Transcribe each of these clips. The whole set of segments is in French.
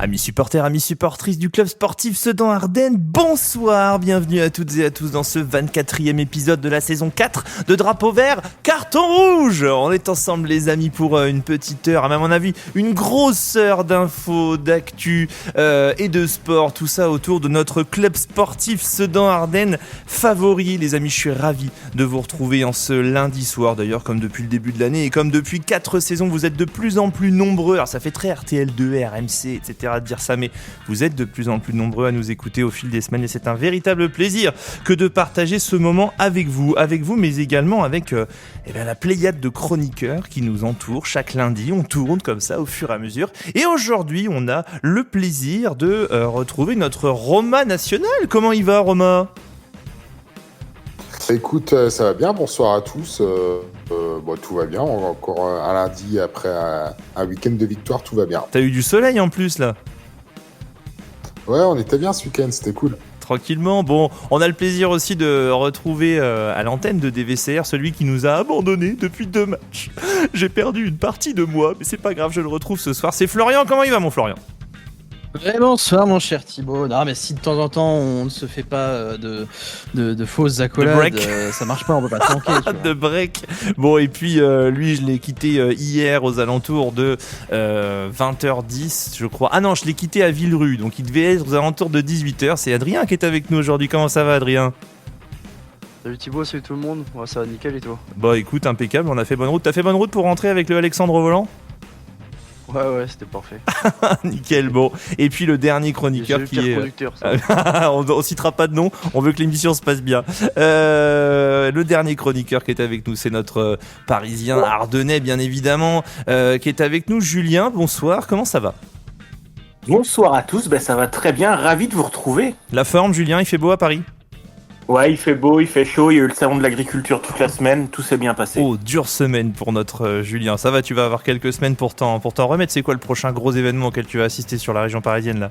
Amis supporters, amis supportrices du club sportif Sedan-Ardennes, bonsoir, bienvenue à toutes et à tous dans ce 24e épisode de la saison 4 de Drapeau Vert, Carton Rouge. On est ensemble les amis pour une petite heure, à mon avis une grosse heure d'infos, d'actu et de sport, tout ça autour de notre club sportif Sedan-Ardennes favori. Les amis, je suis ravi de vous retrouver en ce lundi soir, d'ailleurs comme depuis le début de l'année et comme depuis 4 saisons, vous êtes de plus en plus nombreux, alors ça fait très RTL2, RMC, etc. de dire ça, mais vous êtes de plus en plus nombreux à nous écouter au fil des semaines et c'est un véritable plaisir que de partager ce moment avec vous mais également avec la pléiade de chroniqueurs qui nous entourent chaque lundi. On tourne comme ça au fur et à mesure et aujourd'hui on a le plaisir de retrouver notre Romain national. Comment il va, Romain ? Écoute, ça va bien, bonsoir à tous. Tout va bien, on a encore un lundi après un week-end de victoire, tout va bien. T'as eu du soleil en plus là ? Ouais, on était bien ce week-end, c'était cool. Tranquillement. Bon, on a le plaisir aussi de retrouver à l'antenne de DVCR celui qui nous a abandonnés depuis 2 matchs. J'ai perdu une partie de moi, mais c'est pas grave, je le retrouve ce soir. C'est Florian, comment il va mon Florian ? Bonsoir mon cher Thibaut. Non mais si de temps en temps on ne se fait pas de fausses accolades, ça marche pas, on peut pas se manquer. De break. Bon et puis lui je l'ai quitté hier aux alentours de 20h10 je crois. Ah non, je l'ai quitté à Villerue, donc il devait être aux alentours de 18h. C'est Adrien qui est avec nous aujourd'hui. Comment ça va Adrien ? Salut Thibaut, salut tout le monde. Ouais, ça va nickel et toi ? Bah écoute, impeccable, on a fait bonne route. T'as fait bonne route pour rentrer avec le Alexandre au volant ? Ouais, c'était parfait. Nickel, bon. Et puis le dernier chroniqueur qui est... on citera pas de nom, on veut que l'émission se passe bien. Le dernier chroniqueur qui est avec nous, c'est notre Parisien ardennais, bien évidemment, qui est avec nous, Julien. Bonsoir, comment ça va ? Bonsoir à tous, ça va très bien, ravi de vous retrouver. La forme, Julien, il fait beau à Paris ? Ouais, il fait beau, il fait chaud, il y a eu le salon de l'agriculture toute la semaine, tout s'est bien passé. Oh, dure semaine pour notre Julien. Ça va, tu vas avoir quelques semaines pour t'en remettre. C'est quoi le prochain gros événement auquel tu vas assister sur la région parisienne là ?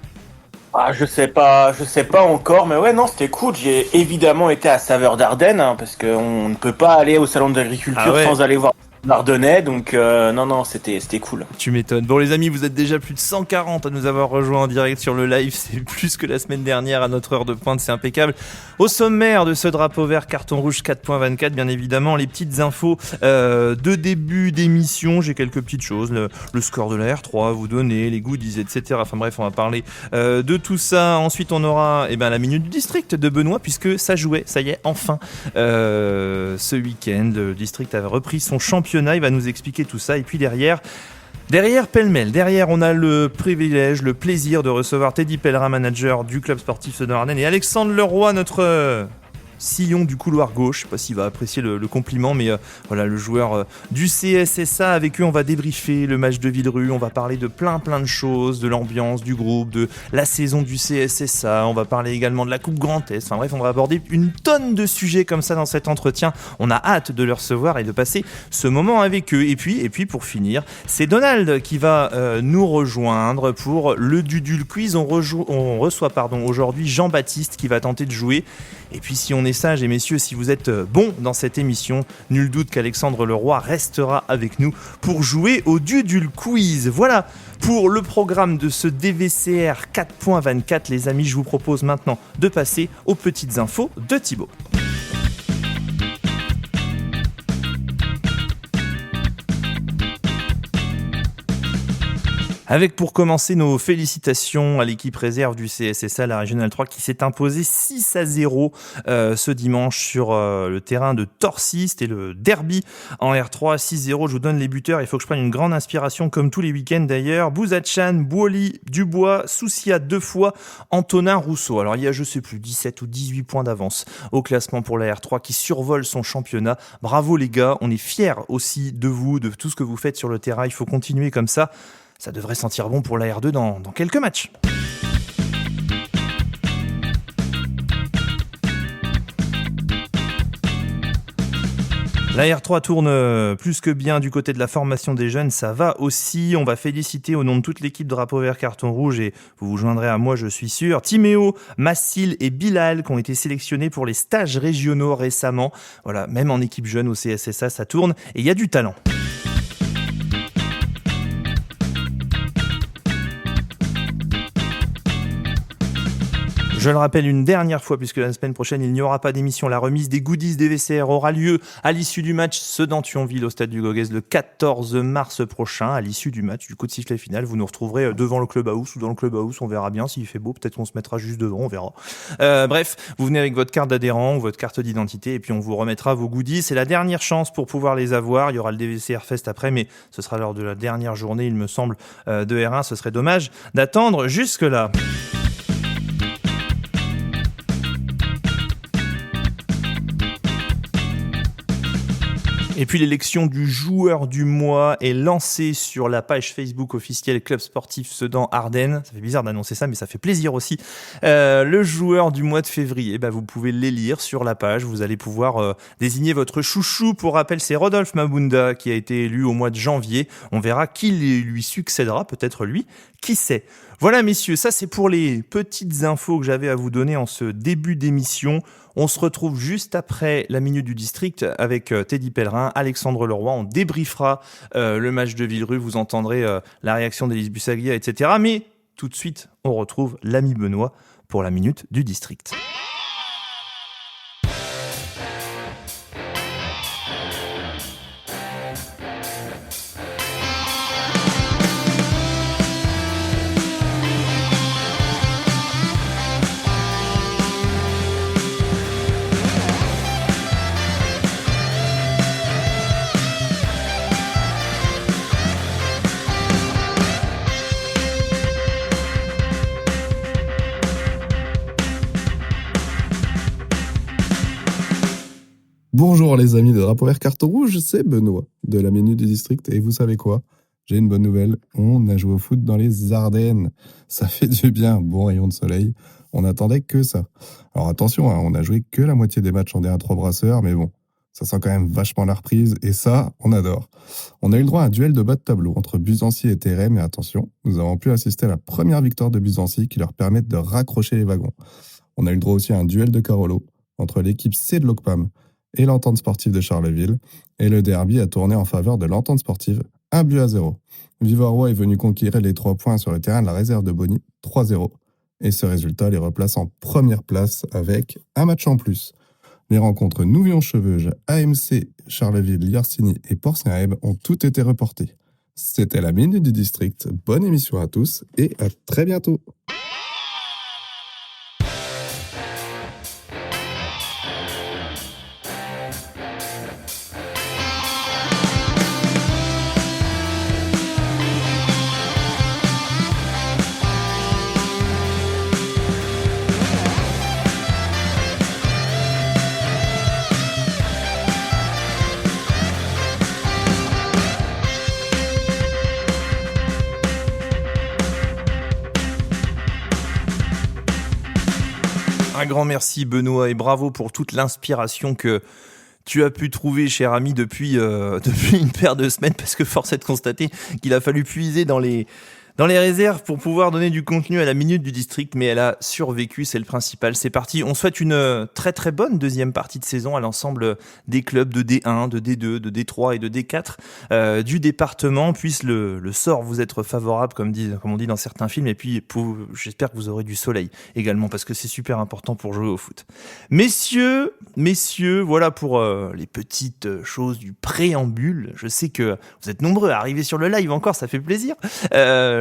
Je sais pas encore, mais ouais, non, c'était cool. J'ai évidemment été à Saveurs d'Ardennes, parce qu'on ne peut pas aller au salon de l'agriculture sans aller voir l'Ardennais, donc non, c'était cool. Tu m'étonnes. Bon les amis, vous êtes déjà plus de 140 à nous avoir rejoints en direct sur le live, c'est plus que la semaine dernière à notre heure de pointe, c'est impeccable. Au sommaire de ce drapeau vert carton rouge 4.24, bien évidemment, les petites infos de début d'émission, j'ai quelques petites choses, le score de la R3 à vous donner, les goodies, etc. Enfin bref, on va parler de tout ça. Ensuite, on aura la minute du district de Benoît, puisque ça jouait, ça y est, enfin, ce week-end. Le district avait repris son championnat. Il va nous expliquer tout ça. Et puis derrière pêle-mêle, on a le privilège, le plaisir de recevoir Teddy Pellerin, manager du club sportif Sedan-Ardennes, et Alexandre Leroy, notre sillon du couloir gauche. Je sais pas s'il va apprécier le compliment, mais le joueur du CSSA. Avec eux, on va débriefer le match de Villerue, on va parler de plein de choses, de l'ambiance du groupe, de la saison du CSSA, on va parler également de la Coupe Grand Est. Enfin bref, on va aborder une tonne de sujets comme ça dans cet entretien. On a hâte de le recevoir et de passer ce moment avec eux. Et puis pour finir, c'est Donald qui va nous rejoindre pour le Dudule Quiz. On reçoit aujourd'hui Jean-Baptiste qui va tenter de jouer. Et puis si on est sage, et messieurs, si vous êtes bons dans cette émission, nul doute qu'Alexandre Leroy restera avec nous pour jouer au Dudule Quiz. Voilà pour le programme de ce DVCR 4.24. Les amis, je vous propose maintenant de passer aux petites infos de Thibaut. Avec pour commencer nos félicitations à l'équipe réserve du CSSA, la Régionale 3, qui s'est imposée 6-0 ce dimanche sur le terrain de Torcy. C'était le derby en R3, 6-0. Je vous donne les buteurs, il faut que je prenne une grande inspiration comme tous les week-ends d'ailleurs. Bouzachan, Bouoli, Dubois, Soucia 2 fois, Antonin, Rousseau. Alors il y a, je sais plus, 17 ou 18 points d'avance au classement pour la R3 qui survole son championnat. Bravo les gars, on est fiers aussi de vous, de tout ce que vous faites sur le terrain. Il faut continuer comme ça. Ça devrait sentir bon pour la R2 dans quelques matchs. La R3 tourne plus que bien du côté de la formation des jeunes, ça va aussi. On va féliciter au nom de toute l'équipe Drapeau Vert Carton Rouge, et vous vous joindrez à moi, je suis sûr, Timéo, Massil et Bilal qui ont été sélectionnés pour les stages régionaux récemment. Voilà, même en équipe jeune au CSSA, ça tourne et il y a du talent. Je le rappelle une dernière fois, puisque la semaine prochaine, il n'y aura pas d'émission. La remise des goodies des VCR aura lieu à l'issue du match Sedan-Thionville au stade du Goguès le 14 mars prochain. À l'issue du match, du coup de sifflet final, vous nous retrouverez devant le clubhouse ou dans le clubhouse. On verra bien s'il fait beau. Peut-être qu'on se mettra juste devant, on verra. Bref, vous venez avec votre carte d'adhérent ou votre carte d'identité et puis on vous remettra vos goodies. C'est la dernière chance pour pouvoir les avoir. Il y aura le DVCR Fest après, mais ce sera lors de la dernière journée, il me semble, de R1. Ce serait dommage d'attendre jusque-là. Et puis l'élection du joueur du mois est lancée sur la page Facebook officielle Club Sportif Sedan Ardennes. Ça fait bizarre d'annoncer ça, mais ça fait plaisir aussi. Le joueur du mois de février, vous pouvez l'élire sur la page. Vous allez pouvoir désigner votre chouchou. Pour rappel, c'est Rodolphe Mabunda qui a été élu au mois de janvier. On verra qui lui succédera, peut-être lui. Qui sait ? Voilà messieurs, ça c'est pour les petites infos que j'avais à vous donner en ce début d'émission. On se retrouve juste après la Minute du District avec Teddy Pellerin, Alexandre Leroy. On débriefera le match de Villerue, vous entendrez la réaction d'Élise Bussaglia, etc. Mais tout de suite, on retrouve l'ami Benoît pour la Minute du District. Bonjour les amis de Drapeau Vert Carton Rouge, c'est Benoît de la Minute du District et vous savez quoi ? J'ai une bonne nouvelle, on a joué au foot dans les Ardennes. Ça fait du bien, bon rayon de soleil, on n'attendait que ça. Alors attention, on a joué que la moitié des matchs en D1 3 brasseurs, mais bon, ça sent quand même vachement la reprise et ça, on adore. On a eu le droit à un duel de bas de tableau entre Buzancy et Thérèmes et attention, nous avons pu assister à la première victoire de Buzancy qui leur permet de raccrocher les wagons. On a eu le droit aussi à un duel de Carolo entre l'équipe C de l'OCPAM et l'Entente Sportive de Charleville, et le derby a tourné en faveur de l'Entente Sportive, 1-0. Vivarois est venu conquérir les 3 points sur le terrain de la réserve de Bonny, 3-0. Et ce résultat les replace en première place avec un match en plus. Les rencontres Nouvion-Cheveuge, AMC, Charleville, Liersigny et Port-Saint-Èbe ont toutes été reportées. C'était la Minute du District, bonne émission à tous et à très bientôt. Un grand merci Benoît et bravo pour toute l'inspiration que tu as pu trouver, cher ami, depuis une paire de semaines, parce que force est de constater qu'il a fallu puiser dans les réserves pour pouvoir donner du contenu à la Minute du District, mais elle a survécu, c'est le principal. C'est parti, on souhaite une très très bonne deuxième partie de saison à l'ensemble des clubs de D1, de D2, de D3 et de D4 du département. Puisse le sort vous être favorable, comme on dit dans certains films, et puis j'espère que vous aurez du soleil également, parce que c'est super important pour jouer au foot. Messieurs, voilà pour les petites choses du préambule. Je sais que vous êtes nombreux à arriver sur le live encore, ça fait plaisir.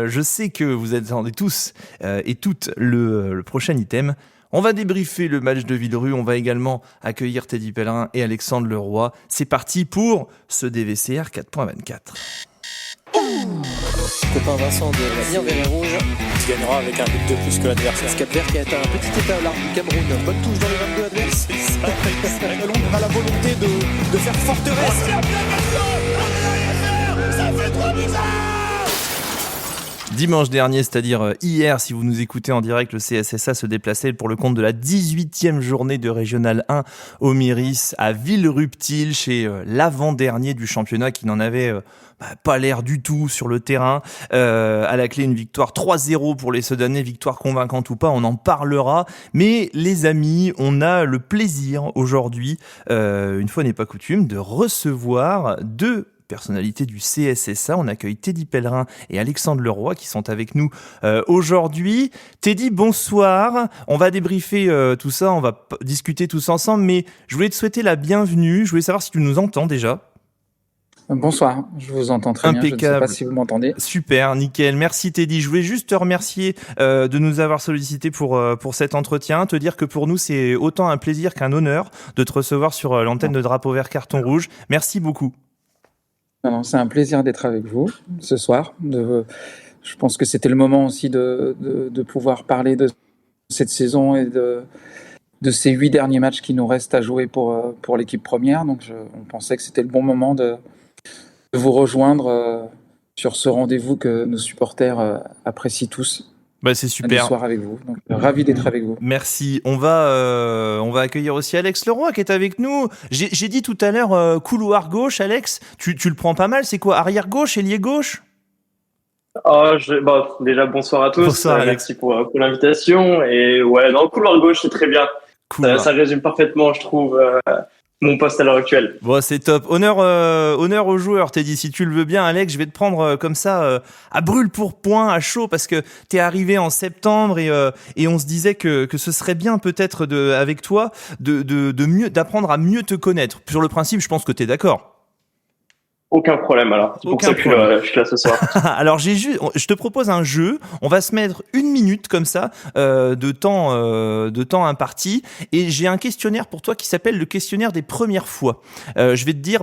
Je sais que vous attendez tous et toutes le prochain item. On va débriefer le match de Villerue. On va également accueillir Teddy Pellerin et Alexandre Leroy. C'est parti pour ce DVCR 4.24. Copain Vincent de la Ligne Vert et Rouge qui gagnera avec un but de plus que l'adversaire. Cap-Vert qui a été un petit état du Cameroun. Bonne touche dans les 22 adverses. Londres a la volonté de faire forteresse. Ça fait trop bizarre. Dimanche dernier, c'est-à-dire hier, si vous nous écoutez en direct, le CSSA se déplaçait pour le compte de la 18e journée de Régional 1 au Myris à Villeruptil, chez l'avant-dernier du championnat qui n'en avait pas l'air du tout sur le terrain. À la clé, une victoire 3-0 pour les Sedanais, victoire convaincante ou pas, on en parlera. Mais les amis, on a le plaisir aujourd'hui, une fois n'est pas coutume, de recevoir deux personnalités du CSSA. On accueille Teddy Pellerin et Alexandre Leroy qui sont avec nous aujourd'hui. Teddy, bonsoir. On va débriefer tout ça, on va discuter tous ensemble, mais je voulais te souhaiter la bienvenue. Je voulais savoir si tu nous entends déjà. Bonsoir, je vous entends très bien, je ne sais pas si vous m'entendez. Super, nickel, merci Teddy. Je voulais juste te remercier de nous avoir sollicité pour cet entretien, te dire que pour nous c'est autant un plaisir qu'un honneur de te recevoir sur l'antenne de Drapeau Vert Carton Rouge. Merci beaucoup. Non, c'est un plaisir d'être avec vous ce soir. Je pense que c'était le moment aussi de pouvoir parler de cette saison et de ces 8 derniers matchs qui nous restent à jouer pour l'équipe première. Donc on pensait que c'était le bon moment de vous rejoindre sur ce rendez-vous que nos supporters apprécient tous. Bah, c'est super. Un soir avec vous. Donc, ravi d'être avec vous. Merci. On va accueillir aussi Alex Leroy qui est avec nous. J'ai dit tout à l'heure couloir gauche, Alex. Tu le prends pas mal. C'est quoi, arrière gauche, ailier gauche? Déjà bonsoir à tous. Bonsoir, Alex. Merci pour l'invitation. Et ouais, non, couloir gauche c'est très bien. Cool. Ça résume parfaitement, je trouve. Mon poste à l'heure actuelle. Bon, c'est top. Honneur aux joueurs, Teddy. Si tu le veux bien, Alex, je vais te prendre comme ça à brûle pour point, à chaud, parce que t'es arrivé en septembre et on se disait que ce serait bien peut-être avec toi d'apprendre à mieux te connaître. Sur le principe, je pense que t'es d'accord. Aucun problème alors. C'est pour ça que je suis là ce soir. Alors je te propose un jeu. On va se mettre 1 minute comme ça de temps imparti et j'ai un questionnaire pour toi qui s'appelle le questionnaire des premières fois. Je vais te dire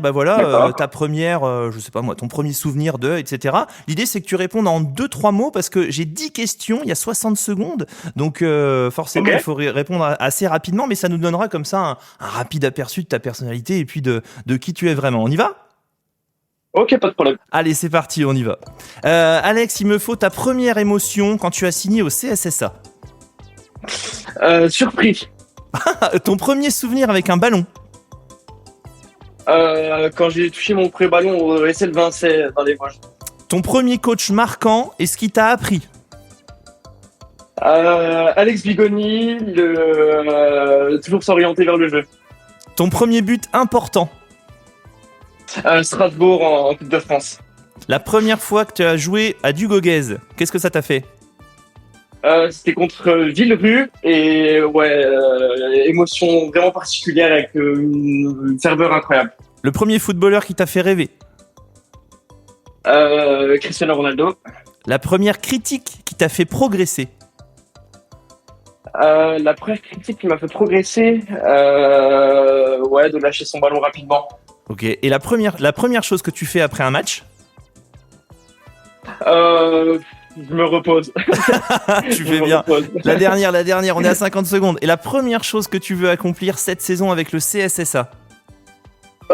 ta première, je sais pas moi, ton premier souvenir etc. L'idée c'est que tu répondes en 2-3 mots parce que j'ai 10 questions, il y a 60 secondes, donc forcément il faut répondre assez rapidement, mais ça nous donnera comme ça un rapide aperçu de ta personnalité et puis de qui tu es vraiment. On y va ? Ok, pas de problème. Allez, c'est parti, on y va. Alex, il me faut ta première émotion quand tu as signé au CSSA. Surpris. Ton premier souvenir avec un ballon. Quand j'ai touché mon premier ballon au SL Vincey dans les Vosges. Ton premier coach marquant et ce qui t'a appris. Alex Bigoni, toujours s'orienter vers le jeu. Ton premier but important. Strasbourg en Coupe de France. La première fois que tu as joué à Dugoguez, qu'est-ce que ça t'a fait ? C'était contre Villerue et émotion vraiment particulière avec une ferveur incroyable. Le premier footballeur qui t'a fait rêver ? Cristiano Ronaldo. La première critique qui t'a fait progresser ? La première critique qui m'a fait progresser, de lâcher son ballon rapidement. Ok, et la première chose que tu fais après un match ? Je me repose. Tu fais bien. La dernière, on est à 50 secondes. Et la première chose que tu veux accomplir cette saison avec le CSSA ?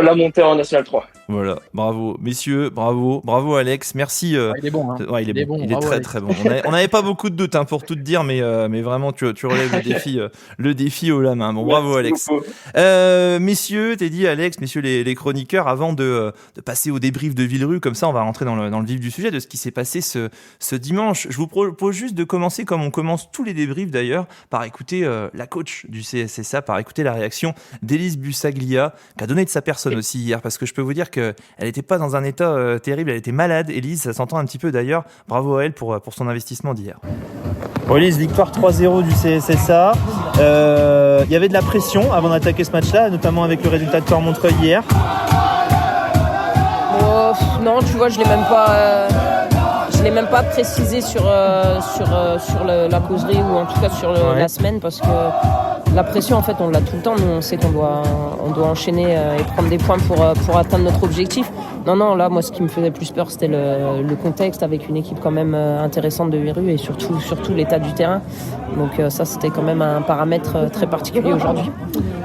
La montée en National 3. Voilà, bravo messieurs, bravo Alex, merci. Il est bon, hein. Ouais, il est bon, il est très très bon. On n'avait pas beaucoup de doutes pour tout te dire, mais vraiment tu relèves le défi haut la main. Bon, bravo Alex. Messieurs, t'es dit Alex, messieurs les chroniqueurs, avant de passer au débrief de Villerue, comme ça on va rentrer dans le vif du sujet de ce qui s'est passé ce dimanche. Je vous propose juste de commencer comme on commence tous les débriefs d'ailleurs, par écouter la coach du CSSA, par écouter la réaction d'Élise Bussaglia, qui a donné de sa personne aussi hier, parce que je peux vous dire qu'elle n'était pas dans un état terrible, elle était malade, Élise, ça s'entend un petit peu d'ailleurs. Bravo à elle pour son investissement d'hier. Bon, Élise, victoire 3-0 du CSSA. Il y avait de la pression avant d'attaquer ce match-là, notamment avec le résultat de Cormontreuil hier. Non, tu vois, je l'ai même pas précisé sur la causerie ou en tout cas sur la semaine, parce que la pression, en fait, on l'a tout le temps. Nous, on sait qu'on doit enchaîner et prendre des points pour atteindre notre objectif. Non, là, moi, ce qui me faisait plus peur, c'était le contexte avec une équipe quand même intéressante de Villerue et surtout l'état du terrain. Donc ça, c'était quand même un paramètre très particulier aujourd'hui.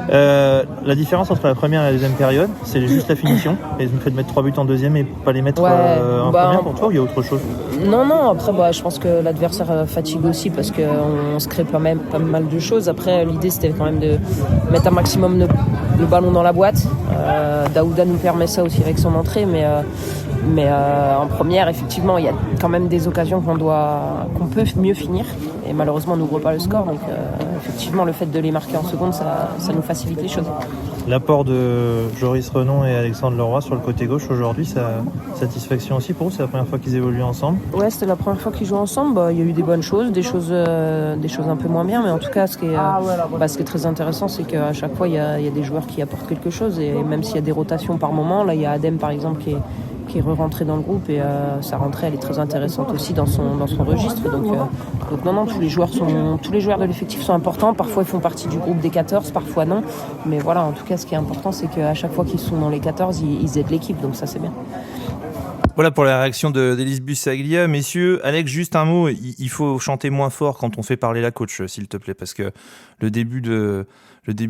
La différence entre la première et la deuxième période, c'est juste la finition. Et le fait de mettre 3 buts en deuxième et pas les mettre en première pour toi, ou il y a autre chose ? Non, après, je pense que l'adversaire fatigue aussi parce qu'on se crée pas mal de choses. Après, l'idée, c'était quand même de mettre un maximum le ballon dans la boîte. Daouda nous permet ça aussi avec son entrée, mais en première, effectivement, il y a quand même des occasions qu'on peut mieux finir. Et malheureusement, on n'ouvre pas le score. Donc, effectivement, le fait de les marquer en seconde, ça nous facilite les choses. L'apport de Joris Renon et Alexandre Leroy sur le côté gauche aujourd'hui, ça satisfaction aussi pour vous? C'est la première fois qu'ils évoluent ensemble? Ouais, c'était la première fois qu'ils jouent ensemble. Il y a eu des bonnes choses, des choses un peu moins bien, mais en tout cas, ce qui est très intéressant, c'est qu'à chaque fois, il y a des joueurs qui apportent quelque chose, et même s'il y a des rotations par moment, là, il y a Adem par exemple qui est re-rentré dans le groupe, et sa rentrée elle est très intéressante aussi dans son registre. Donc non, tous les joueurs de l'effectif sont importants. Parfois ils font partie du groupe des 14, parfois non. Mais voilà, en tout cas ce qui est important, c'est qu'à chaque fois qu'ils sont dans les 14, ils aident l'équipe, donc ça c'est bien. Voilà pour la réaction d'Elise Bussaglia. Messieurs, Alex, juste un mot, il faut chanter moins fort quand on fait parler la coach, s'il te plaît, parce que le début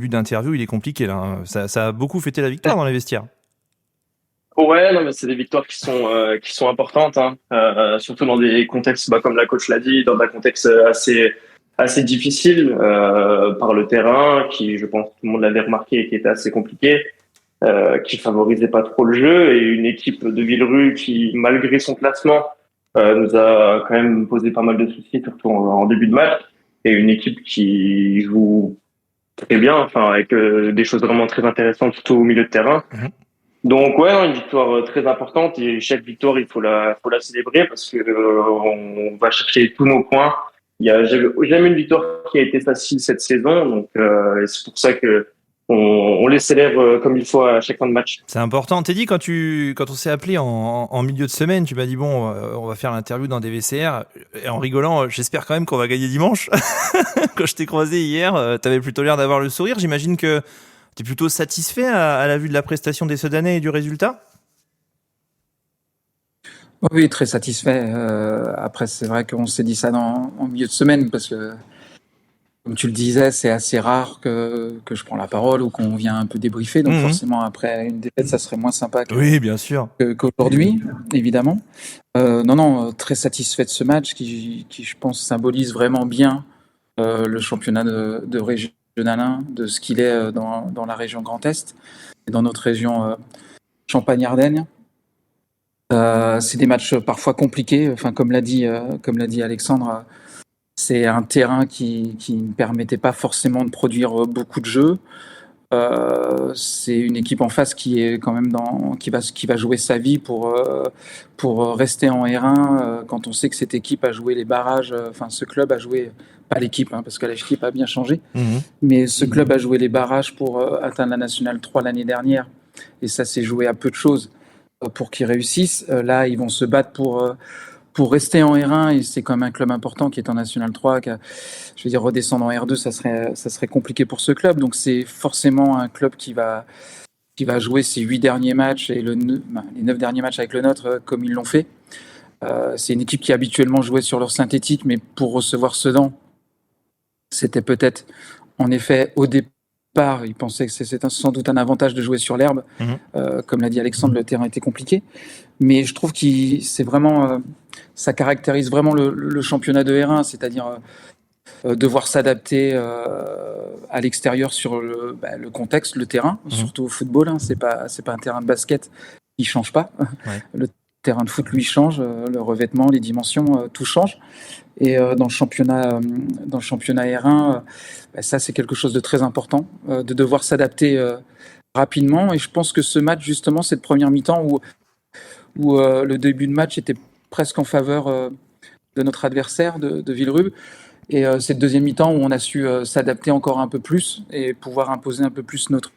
d'interview il est compliqué là. Ça a beaucoup fêté la victoire dans les vestiaires. Ouais, non, mais c'est des victoires qui sont importantes, hein. Surtout dans des contextes, comme la coach l'a dit, dans un contexte assez difficile, par le terrain, qui, je pense, tout le monde l'avait remarqué, qui était assez compliqué, qui favorisait pas trop le jeu, et une équipe de Villerue qui, malgré son classement, nous a quand même posé pas mal de soucis, surtout en début de match, et une équipe qui joue très bien, avec des choses vraiment très intéressantes, surtout au milieu de terrain. Donc une victoire très importante, et chaque victoire il faut la célébrer, parce que on va chercher tous nos points. Il y a jamais une victoire qui a été facile cette saison, donc c'est pour ça que on les célèbre comme il faut à chaque fin de match. C'est important. T'es dit quand on s'est appelé en milieu de semaine, tu m'as dit on va faire l'interview dans des VCR, et en rigolant, j'espère quand même qu'on va gagner dimanche. Quand je t'ai croisé hier, t'avais plutôt l'air d'avoir le sourire. J'imagine que t'es plutôt satisfait à la vue de la prestation des Sedanais et du résultat? Oui, très satisfait. Après, c'est vrai qu'on s'est dit ça en milieu de semaine, parce que, comme tu le disais, c'est assez rare que je prends la parole ou qu'on vient un peu débriefer. Donc forcément, après une défaite, ça serait moins sympa oui, bien sûr. qu'aujourd'hui, évidemment. Non, très satisfait de ce match qui, je pense, symbolise vraiment bien le championnat de région de ce qu'il est dans la région Grand Est et dans notre région Champagne-Ardenne. C'est des matchs parfois compliqués. Comme l'a dit Alexandre, c'est un terrain qui ne permettait pas forcément de produire beaucoup de jeux. C'est une équipe en face qui est quand même qui va jouer sa vie pour rester en R1, quand on sait que cette équipe a joué les barrages. Ce club a joué, pas l'équipe, parce que l'équipe a bien changé, mais ce club a joué les barrages pour atteindre la Nationale 3 l'année dernière, et ça s'est joué à peu de choses pour qu'ils réussissent. Là, ils vont se battre pour rester en R1, et c'est quand même un club important qui est en National 3. Redescendre en R2, ça serait compliqué pour ce club. Donc c'est forcément un club qui va jouer ses 8 derniers matchs et les 9 derniers matchs avec le nôtre comme ils l'ont fait. C'est une équipe qui habituellement jouait sur leur synthétique, mais pour recevoir Sedan, c'était peut-être, en effet, au départ, ils pensaient que c'était sans doute un avantage de jouer sur l'herbe. Comme l'a dit Alexandre, le terrain était compliqué. Mais je trouve que ça caractérise vraiment le championnat de R1, c'est-à-dire devoir s'adapter à l'extérieur sur le contexte, le terrain, surtout au football. C'est pas un terrain de basket qui change pas. Ouais. Le terrain de foot, lui, change. Le revêtement, les dimensions, tout change. Et dans le championnat R1, ça, c'est quelque chose de très important, de devoir s'adapter rapidement. Et je pense que ce match, justement, cette première mi-temps où le début de match était presque en faveur de notre adversaire, de Villerue, et cette deuxième mi-temps où on a su s'adapter encore un peu plus et pouvoir imposer un peu plus notre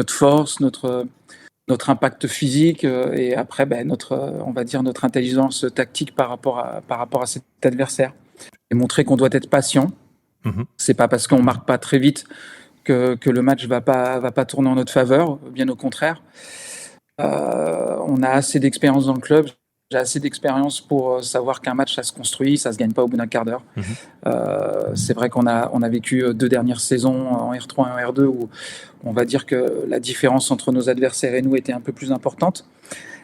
force, notre impact physique, et après notre intelligence tactique par rapport à cet adversaire, et montrer qu'on doit être patient. C'est pas parce qu'on marque pas très vite que le match va pas tourner en notre faveur, bien au contraire. On a assez d'expérience dans le club. J'ai assez d'expérience pour savoir qu'un match, ça se construit, ça se gagne pas au bout d'un quart d'heure. C'est vrai qu'on a vécu 2 dernières saisons en R3 et en R2 où on va dire que la différence entre nos adversaires et nous était un peu plus importante.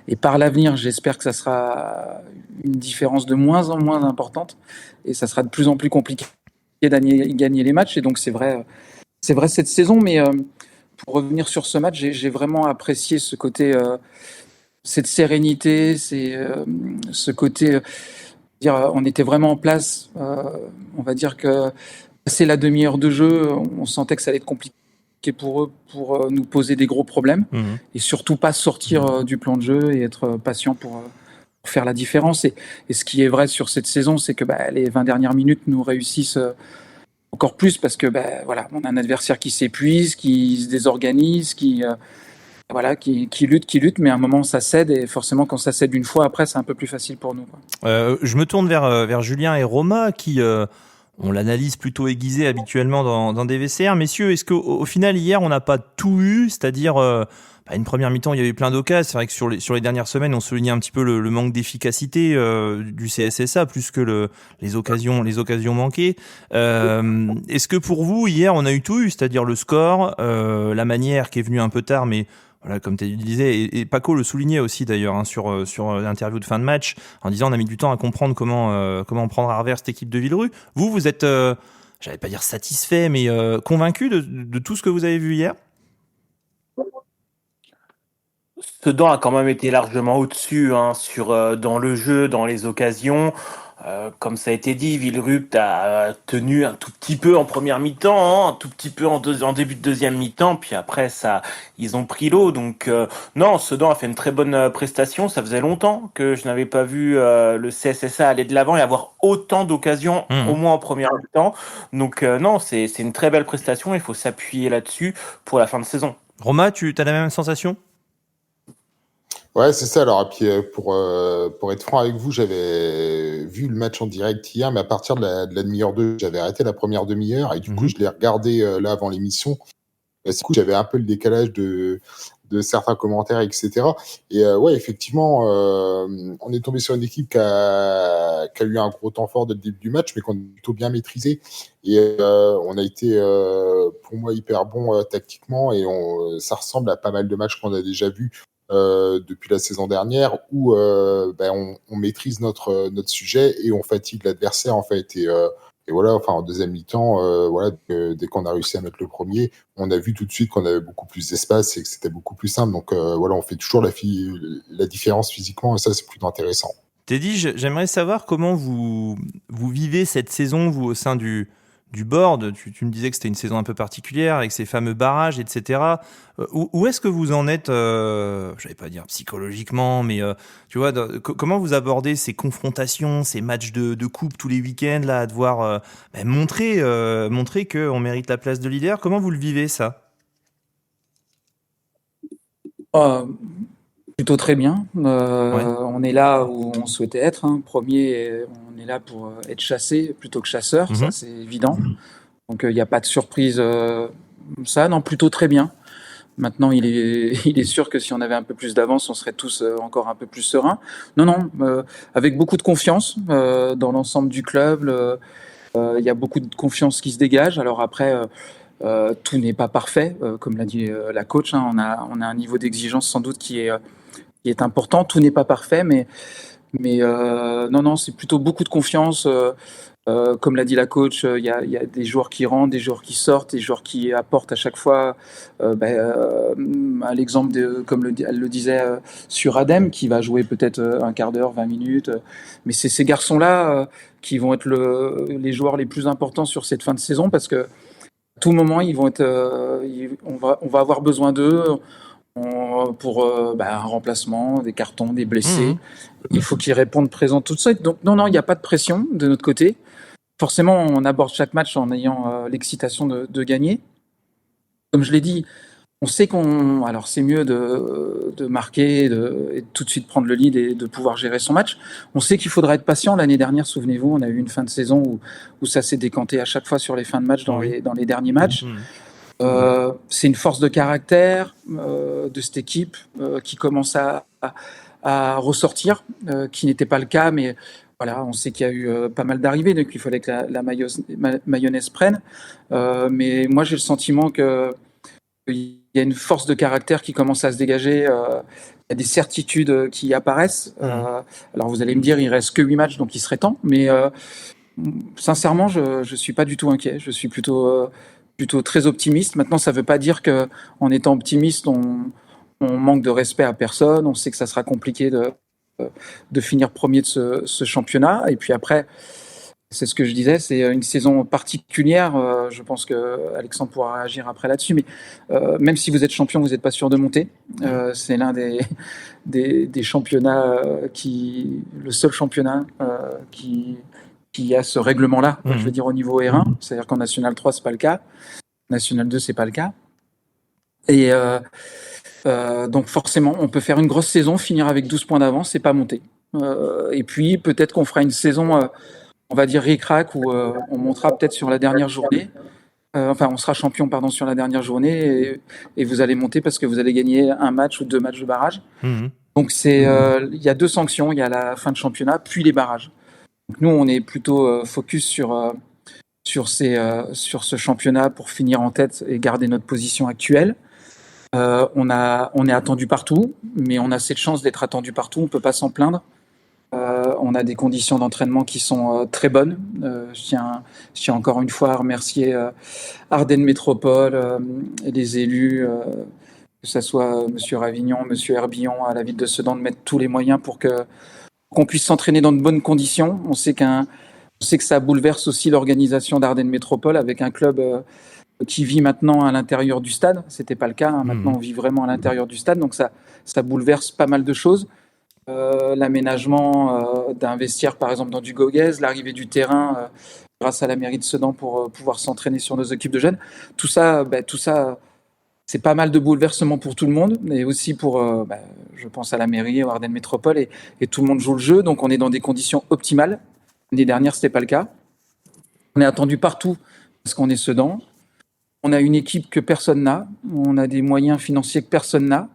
Et par l'avenir, j'espère que ça sera une différence de moins en moins importante, et ça sera de plus en plus compliqué de gagner les matchs. Et donc c'est vrai cette saison, mais pour revenir sur ce match, j'ai vraiment apprécié ce côté, cette sérénité, ce côté, on était vraiment en place. On va dire que passer la demi-heure de jeu, on sentait que ça allait être compliqué pour eux pour nous poser des gros problèmes et surtout pas sortir du plan de jeu et être patient pour faire la différence. Et ce qui est vrai sur cette saison, c'est que les 20 dernières minutes nous réussissent encore plus parce que on a un adversaire qui s'épuise, qui se désorganise, qui lutte, mais à un moment ça cède, et forcément quand ça cède une fois, après c'est un peu plus facile pour nous. Je me tourne vers Julien et Romain qui ont l'analyse plutôt aiguisée habituellement dans des VCR. Messieurs, est-ce qu'au final hier on n'a pas tout eu, c'est-à-dire une première mi-temps, il y a eu plein d'occasions. C'est vrai que sur les dernières semaines, on soulignait un petit peu le manque d'efficacité du CSSA plus que les occasions manquées. Est-ce que pour vous, hier, on a eu tout eu, c'est-à-dire le score, la manière qui est venue un peu tard, mais voilà, comme tu disais, et Paco le soulignait aussi d'ailleurs sur l'interview de fin de match, en disant on a mis du temps à comprendre comment prendre à revers cette équipe de Villerupt. Vous êtes, j'allais pas dire satisfait, mais convaincu de tout ce que vous avez vu hier? Sedan a quand même été largement au-dessus dans le jeu, dans les occasions. Comme ça a été dit, Villerupt a tenu un tout petit peu en première mi-temps, un tout petit peu en début de deuxième mi-temps, puis après ils ont pris l'eau. Donc non, Sedan a fait une très bonne prestation. Ça faisait longtemps que je n'avais pas vu le CSSA aller de l'avant et avoir autant d'occasions, au moins en première mi-temps. Donc non, c'est une très belle prestation. Il faut s'appuyer là-dessus pour la fin de saison. Romain, tu as la même sensation ? Ouais, c'est ça. Alors, et puis pour être franc avec vous, j'avais vu le match en direct hier, mais à partir de la demi-heure 2, j'avais arrêté la première demi-heure et du coup, je l'ai regardé là avant l'émission. Et du coup, j'avais un peu le décalage de certains commentaires, etc. Et ouais, effectivement, on est tombé sur une équipe qui a eu un gros temps fort dès le début du match, mais qu'on a plutôt bien maîtrisé. Et on a été, pour moi, hyper bon tactiquement, et ça ressemble à pas mal de matchs qu'on a déjà vus depuis la saison dernière, où on maîtrise notre sujet et on fatigue l'adversaire en fait. Et voilà, enfin en deuxième mi-temps, dès qu'on a réussi à mettre le premier, on a vu tout de suite qu'on avait beaucoup plus d'espace et que c'était beaucoup plus simple. Donc voilà, on fait toujours la différence physiquement, et ça c'est plutôt intéressant. Teddy, j'aimerais savoir comment vous vivez cette saison, vous, au sein du board. Tu me disais que c'était une saison un peu particulière avec ces fameux barrages, etc. Où est-ce que vous en êtes, je vais pas dire psychologiquement, mais tu vois, comment vous abordez ces confrontations, ces matchs de coupe tous les week-ends, là, à devoir montrer qu'on mérite la place de leader. Comment vous le vivez, ça ? Plutôt très bien. On est là où on souhaitait être. Premier, on est là pour être chassé plutôt que chasseur, ça c'est évident. Donc il n'y a pas de surprise. Plutôt très bien. Maintenant, il est sûr que si on avait un peu plus d'avance, on serait tous encore un peu plus sereins. Avec beaucoup de confiance dans l'ensemble du club. Il y a beaucoup de confiance qui se dégage. Alors après, tout n'est pas parfait, comme l'a dit la coach. On a un niveau d'exigence sans doute qui est important. Tout n'est pas parfait, mais c'est plutôt beaucoup de confiance. Comme l'a dit la coach, il y a des joueurs qui rentrent, des joueurs qui sortent, des joueurs qui apportent à chaque fois. À l'exemple, comme elle le disait, sur Adem, qui va jouer peut-être un quart d'heure, 20 minutes. Mais c'est ces garçons-là qui vont être les joueurs les plus importants sur cette fin de saison, parce que à tout moment, ils vont être, on va avoir besoin d'eux pour un remplacement, des cartons, des blessés. Il faut qu'ils répondent présents tout de suite. Donc non, il n'y a pas de pression de notre côté. Forcément, on aborde chaque match en ayant l'excitation de gagner. Comme je l'ai dit, on sait alors c'est mieux de marquer et de tout de suite prendre le lead et de pouvoir gérer son match. On sait qu'il faudra être patient. L'année dernière, souvenez-vous, on a eu une fin de saison où ça s'est décanté à chaque fois sur les fins de match dans les derniers matchs. C'est une force de caractère de cette équipe qui commence à ressortir, qui n'était pas le cas, mais voilà, on sait qu'il y a eu pas mal d'arrivées, donc il fallait que la mayonnaise prenne. Mais moi, j'ai le sentiment qu'il y a une force de caractère qui commence à se dégager. Il y a des certitudes qui apparaissent. Alors vous allez me dire, il reste que 8 matchs, donc il serait temps. Mais sincèrement, je suis pas du tout inquiet. Je suis plutôt très optimiste. Maintenant, ça ne veut pas dire qu'en étant optimiste, on manque de respect à personne. On sait que ça sera compliqué de finir premier de ce championnat. Et puis après, C'est ce que je disais, c'est une saison particulière. Je pense que Alexandre pourra réagir après là-dessus. Mais même si vous êtes champion, vous n'êtes pas sûr de monter. C'est l'un des championnats le seul championnat qui a ce règlement-là. Je veux dire au niveau R1, c'est-à-dire qu'en National 3 c'est pas le cas, National 2 c'est pas le cas. Et donc forcément, on peut faire une grosse saison, finir avec 12 points d'avance et pas monter. Et puis peut-être qu'on fera une saison. On va dire ric-rac où on montera peut-être sur la dernière journée. On sera champion sur la dernière journée et vous allez monter parce que vous allez gagner un match ou 2 matchs de barrage. Donc il y a 2 sanctions, il y a la fin de championnat puis les barrages. Donc, nous on est plutôt focus sur ce championnat pour finir en tête et garder notre position actuelle. On est attendu partout, mais on a cette chance d'être attendu partout, on peut pas s'en plaindre. On a des conditions d'entraînement qui sont très bonnes. Je tiens encore une fois à remercier Ardennes Métropole et les élus, que ce soit Monsieur Ravignon, Monsieur Herbillon, à la ville de Sedan, de mettre tous les moyens pour qu'on puisse s'entraîner dans de bonnes conditions. On sait que ça bouleverse aussi l'organisation d'Ardennes Métropole avec un club qui vit maintenant à l'intérieur du stade. C'était pas le cas. Maintenant, on vit vraiment à l'intérieur du stade, donc ça bouleverse pas mal de choses. L'aménagement d'un vestiaire par exemple dans du Gauguez, l'arrivée du terrain grâce à la mairie de Sedan pour pouvoir s'entraîner sur nos équipes de jeunes, tout ça c'est pas mal de bouleversements pour tout le monde et aussi pour je pense à la mairie, au Ardennes Métropole et tout le monde joue le jeu, donc on est dans des conditions optimales. L'année dernière c'était pas le cas, on est attendu partout parce qu'on est Sedan, on a une équipe que personne n'a, on a des moyens financiers que personne n'a.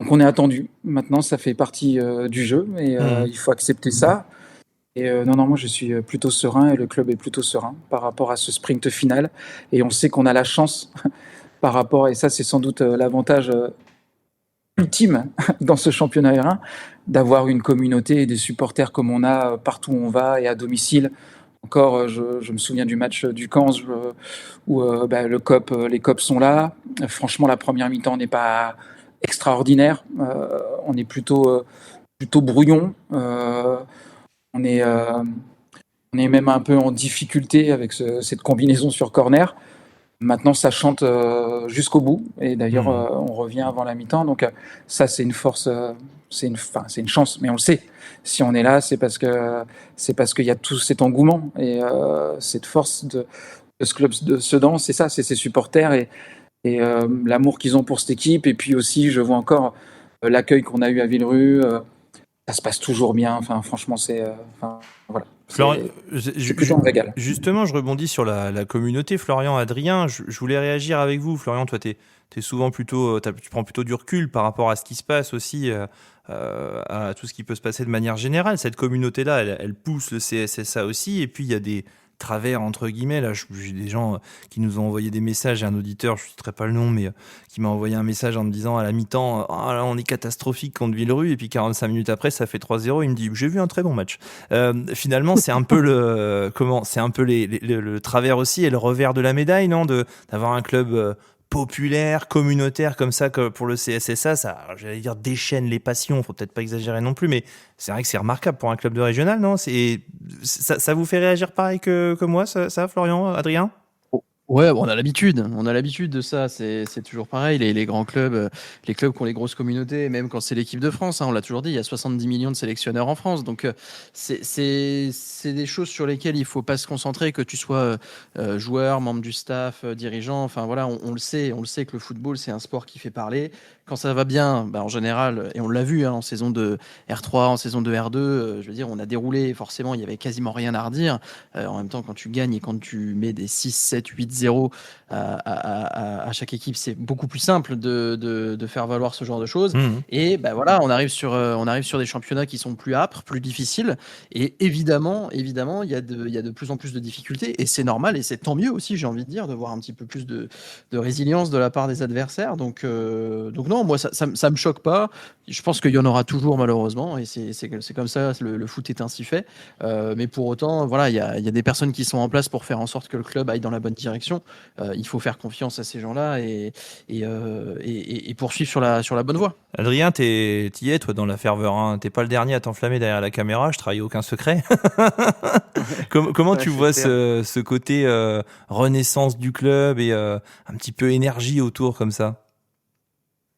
Donc on est attendu. Maintenant, ça fait partie du jeu et il faut accepter ça. Et non, moi je suis plutôt serein et le club est plutôt serein par rapport à ce sprint final. Et on sait qu'on a la chance par rapport, et ça c'est sans doute l'avantage ultime dans ce championnat R1, d'avoir une communauté et des supporters comme on a partout où on va et à domicile. Encore, je me souviens du match du Cannes où les COP sont là. Franchement, la première mi-temps n'est pas extraordinaire, on est plutôt brouillon, on est même un peu en difficulté avec cette combinaison sur corner. Maintenant ça chante jusqu'au bout et d'ailleurs on revient avant la mi-temps, donc ça c'est une force, c'est une chance, mais on le sait, si on est là c'est parce qu'il y a tout cet engouement et cette force de ce club de Sedan, c'est ça, c'est ses supporters et l'amour qu'ils ont pour cette équipe. Et puis aussi, je vois encore l'accueil qu'on a eu à Villerue. Ça se passe toujours bien. Enfin, franchement, voilà. C'est plutôt un régal. Justement, je rebondis sur la communauté. Florian, Adrien, je voulais réagir avec vous. Florian, toi, t'es souvent plutôt, tu prends plutôt du recul par rapport à ce qui se passe aussi, à tout ce qui peut se passer de manière générale. Cette communauté-là, elle pousse le CSSA aussi. Et puis, il y a des travers entre guillemets là, j'ai des gens qui nous ont envoyé des messages, un auditeur, je ne citerai pas le nom, mais qui m'a envoyé un message en me disant à la mi-temps là, on est catastrophique contre Villerue, et puis 45 minutes après ça fait 3-0, il me dit j'ai vu un très bon match. Finalement c'est un peu le travers aussi et le revers de la médaille, non, d'avoir un club populaire, communautaire comme ça que pour le CSSA, ça, j'allais dire, déchaîne les passions, faut peut-être pas exagérer non plus, mais c'est vrai que c'est remarquable pour un club de régional, non? Ça vous fait réagir pareil que moi, ça, Florian, Adrien? Ouais, on a l'habitude de ça, c'est toujours pareil, les grands clubs, les clubs qui ont les grosses communautés, même quand c'est l'équipe de France, on l'a toujours dit, il y a 70 millions de sélectionneurs en France, donc c'est des choses sur lesquelles il faut pas se concentrer, que tu sois joueur, membre du staff, dirigeant, enfin voilà, on le sait que le football c'est un sport qui fait parler. Quand ça va bien, en général, et on l'a vu en saison de R3, en saison de R2, je veux dire, on a déroulé, forcément, il y avait quasiment rien à redire. En même temps, quand tu gagnes et quand tu mets des 6, 7, 8-0 à chaque équipe, c'est beaucoup plus simple de faire valoir ce genre de choses. Et voilà, on arrive sur des championnats qui sont plus âpres, plus difficiles. Et évidemment, il y a de plus en plus de difficultés. Et c'est normal, et c'est tant mieux aussi, j'ai envie de dire, de voir un petit peu plus de résilience de la part des adversaires. Donc non, honnêtement, moi, ça me choque pas. Je pense qu'il y en aura toujours, malheureusement, et c'est comme ça, le foot est ainsi fait. Mais pour autant, voilà, il y a des personnes qui sont en place pour faire en sorte que le club aille dans la bonne direction. Il faut faire confiance à ces gens-là et poursuivre sur la bonne voie. Adrien, t'y es, toi, dans la ferveur, hein. T'es pas le dernier à t'enflammer derrière la caméra, je trahis aucun secret. Comment tu vois ce côté renaissance du club et un petit peu énergie autour comme ça?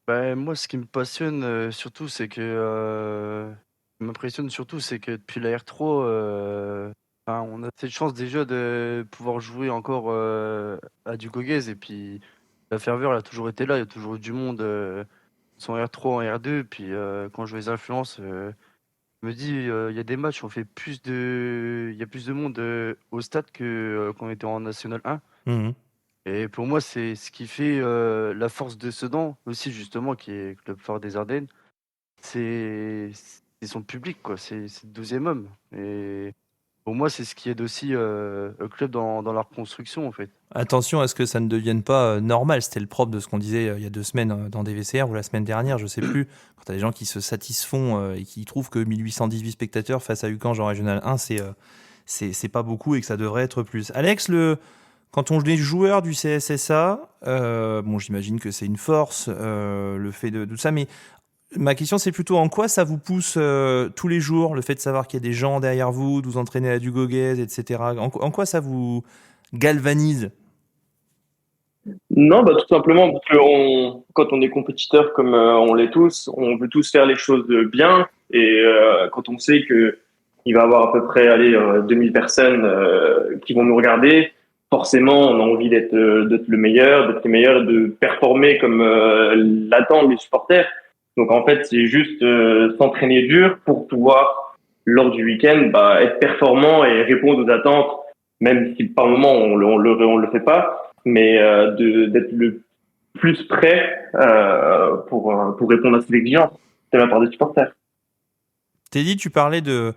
Moi, ce qui me passionne surtout, c'est que m'impressionne surtout, c'est que depuis la R3, on a cette chance déjà de pouvoir jouer encore à du Goguez. Et puis la ferveur, elle a toujours été là. Il y a toujours eu du monde, soit en R3, en R2. Puis quand je vois les influences, je me dis, il y a des matchs, il y a plus de monde au stade que quand on était en National 1. Mmh. Et pour moi, c'est ce qui fait la force de Sedan aussi, justement, qui est Club Phare des Ardennes. C'est son public, quoi. C'est le 12e homme. Et pour moi, c'est ce qui aide aussi le club dans leur construction, en fait. Attention à ce que ça ne devienne pas normal. C'était le propre de ce qu'on disait il y a 2 semaines dans DVCR ou la semaine dernière, je sais plus. Quand tu as des gens qui se satisfont et qui trouvent que 1818 spectateurs face à Ucange en Régional 1, c'est pas beaucoup et que ça devrait être plus. Alex, quand on est joueur du CSSA, j'imagine que c'est une force, le fait de tout ça, mais ma question, c'est plutôt en quoi ça vous pousse tous les jours, le fait de savoir qu'il y a des gens derrière vous, de vous entraîner à du Goguez, etc. En quoi ça vous galvanise? Non, tout simplement parce que quand on est compétiteur comme on l'est tous, on veut tous faire les choses bien. Et quand on sait que il va y avoir à peu près 2000 personnes qui vont nous regarder, forcément, on a envie d'être le meilleur, d'être les meilleurs, de performer comme l'attendent les supporters. Donc en fait, c'est juste s'entraîner dur pour pouvoir, lors du week-end, être performant et répondre aux attentes, même si par moment on le fait pas, mais d'être le plus prêt pour répondre à ces exigences de la part des supporters. Teddy, tu parlais de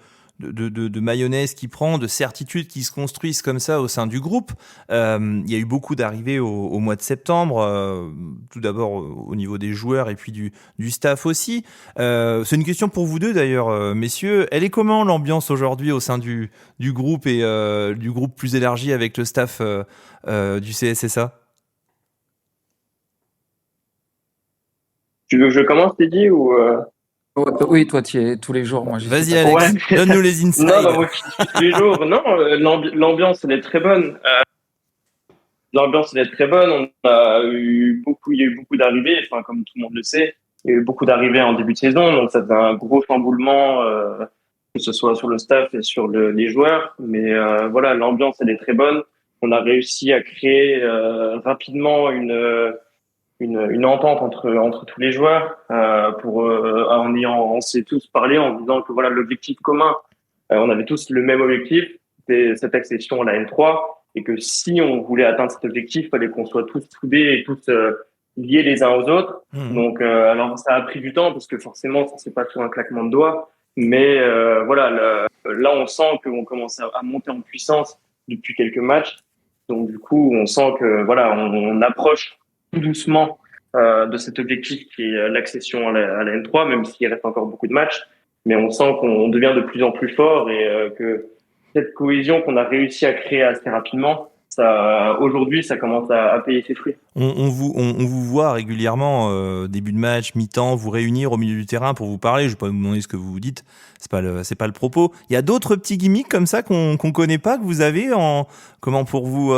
mayonnaise qui prend, de certitudes qui se construisent comme ça au sein du groupe. Il y a eu beaucoup d'arrivées au mois de septembre, tout d'abord au niveau des joueurs et puis du staff aussi. C'est une question pour vous deux d'ailleurs, messieurs. Elle est comment l'ambiance aujourd'hui au sein du groupe et du groupe plus élargi avec le staff du CSSA? Tu veux que je commence, Teddy, ou Oui, toi, tu y es tous les jours. Moi, vas-y, Alex, donne-nous les insights. Non, moi, tous les jours. Non, l'ambiance, elle est très bonne. L'ambiance, elle est très bonne. Il y a eu beaucoup d'arrivées. Enfin, comme tout le monde le sait, il y a eu beaucoup d'arrivées en début de saison. Donc, ça fait un gros chamboulement, que ce soit sur le staff et sur les joueurs. Mais voilà, l'ambiance, elle est très bonne. On a réussi à créer rapidement une entente entre tous les joueurs on s'est tous parlé en disant que voilà, l'objectif commun, on avait tous le même objectif, c'était cette accession à la N3, et que si on voulait atteindre cet objectif, il fallait qu'on soit tous soudés et tous liés les uns aux autres. Donc alors ça a pris du temps parce que forcément ça c'est pas sur un claquement de doigts, mais là on sent qu'on commence à monter en puissance depuis quelques matchs. Donc du coup on sent que voilà, on approche tout doucement de cet objectif qui est l'accession à la N3, même s'il reste encore beaucoup de matchs, mais on sent qu'on devient de plus en plus fort et que cette cohésion qu'on a réussi à créer assez rapidement, aujourd'hui, ça commence à payer ses fruits. On vous voit régulièrement, début de match, mi-temps, vous réunir au milieu du terrain pour vous parler. Je ne vais pas vous demander ce que vous vous dites, c'est pas le propos. Il y a d'autres petits gimmicks comme ça qu'on connaît pas, que vous avez pour vous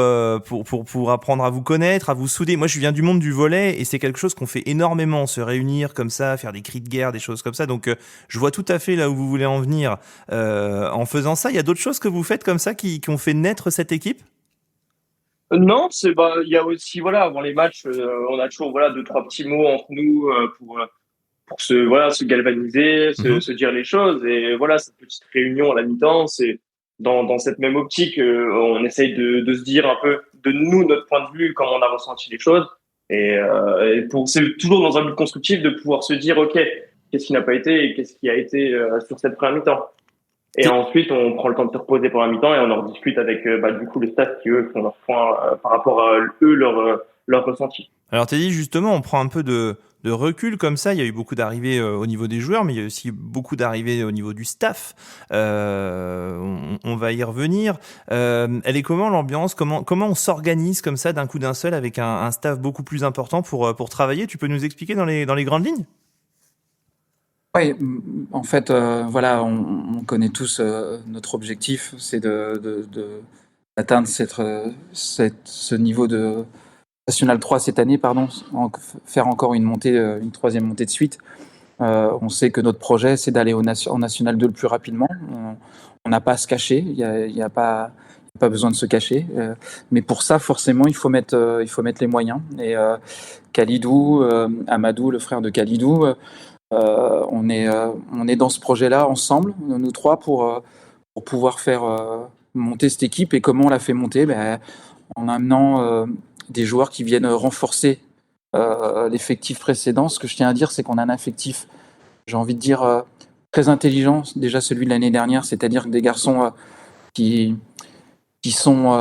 pour apprendre à vous connaître, à vous souder. Moi, je viens du monde du volley et c'est quelque chose qu'on fait énormément, se réunir comme ça, faire des cris de guerre, des choses comme ça. Donc, je vois tout à fait là où vous voulez en venir en faisant ça. Il y a d'autres choses que vous faites comme ça qui ont fait naître cette équipe? Non, il y a aussi avant les matchs, on a toujours 2-3 petits mots entre nous pour se galvaniser, se dire les choses, et cette petite réunion à la mi-temps, c'est dans cette même optique, on essaye de se dire un peu de nous, notre point de vue, comment on a ressenti les choses, et c'est toujours dans un but constructif de pouvoir se dire ok, qu'est-ce qui n'a pas été et qu'est-ce qui a été sur cette première mi-temps. Et ensuite, on prend le temps de se reposer pour la mi-temps et on en discute avec du coup le staff qui eux font leur point par rapport à eux leur ressenti. Alors t'as dit justement, on prend un peu de de recul comme ça. Il y a eu beaucoup d'arrivées au niveau des joueurs, mais il y a aussi beaucoup d'arrivées au niveau du staff. On va y revenir. Elle est comment l'ambiance ? Comment on s'organise comme ça d'un coup d'un seul avec un staff beaucoup plus important pour travailler ? Tu peux nous expliquer dans les grandes lignes ? Oui, en fait, voilà, on connaît tous notre objectif, c'est d'atteindre ce niveau de National 3 cette année, faire encore une troisième montée de suite. On sait que notre projet, c'est d'aller en National 2 le plus rapidement. On n'a pas à se cacher, il y a pas besoin de se cacher. Mais pour ça, forcément, il faut mettre les moyens. Et Khalidou, Amadou, le frère de Khalidou, on est dans ce projet-là ensemble, nous trois, pour pouvoir faire monter cette équipe. Et comment on l'a fait monter ? En amenant des joueurs qui viennent renforcer l'effectif précédent. Ce que je tiens à dire, c'est qu'on a un effectif, j'ai envie de dire, très intelligent. Déjà celui de l'année dernière, c'est-à-dire des garçons qui sont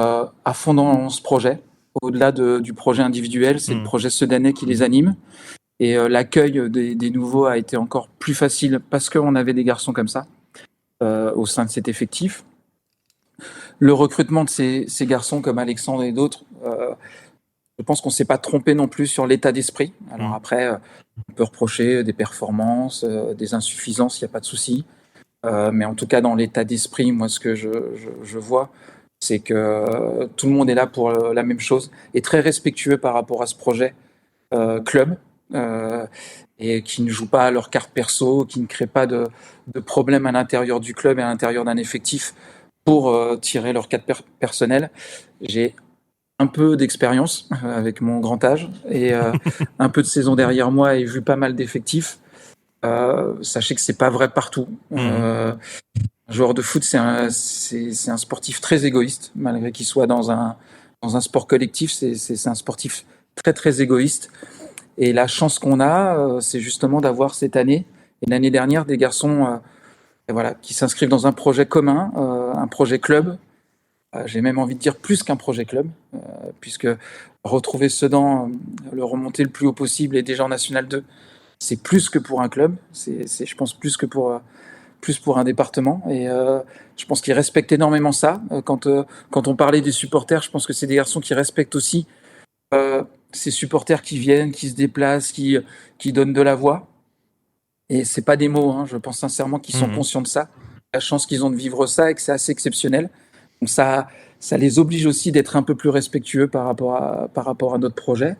à fond dans ce projet. Au-delà du projet individuel, c'est le projet Sedanais qui les anime. Et l'accueil des nouveaux a été encore plus facile parce qu'on avait des garçons comme ça au sein de cet effectif. Le recrutement de ces garçons comme Alexandre et d'autres, je pense qu'on ne s'est pas trompé non plus sur l'état d'esprit. Alors après, on peut reprocher des performances, des insuffisances, il n'y a pas de souci. Mais en tout cas, dans l'état d'esprit, moi, ce que je vois, c'est que tout le monde est là pour la même chose et très respectueux par rapport à ce projet club. Et qui ne jouent pas à leur carte perso, qui ne créent pas de problèmes à l'intérieur du club et à l'intérieur d'un effectif pour tirer leur carte personnelle. J'ai un peu d'expérience avec mon grand âge et un peu de saison derrière moi et vu pas mal d'effectifs. Sachez que c'est pas vrai partout. Un joueur de foot, c'est un sportif très égoïste, malgré qu'il soit dans un sport collectif. C'est un sportif très très égoïste. Et la chance qu'on a, c'est justement d'avoir cette année et l'année dernière des garçons qui s'inscrivent dans un projet commun, un projet club. J'ai même envie de dire plus qu'un projet club, puisque retrouver Sedan, le remonter le plus haut possible et déjà en National 2, c'est plus que pour un club, c'est je pense plus pour un département. Et je pense qu'ils respectent énormément ça. Quand on parlait des supporters, je pense que c'est des garçons qui respectent aussi ces supporters qui viennent, qui se déplacent, qui donnent de la voix. Et c'est pas des mots, je pense sincèrement qu'ils sont conscients de ça, la chance qu'ils ont de vivre ça et que c'est assez exceptionnel. Donc ça les oblige aussi d'être un peu plus respectueux par rapport à notre projet.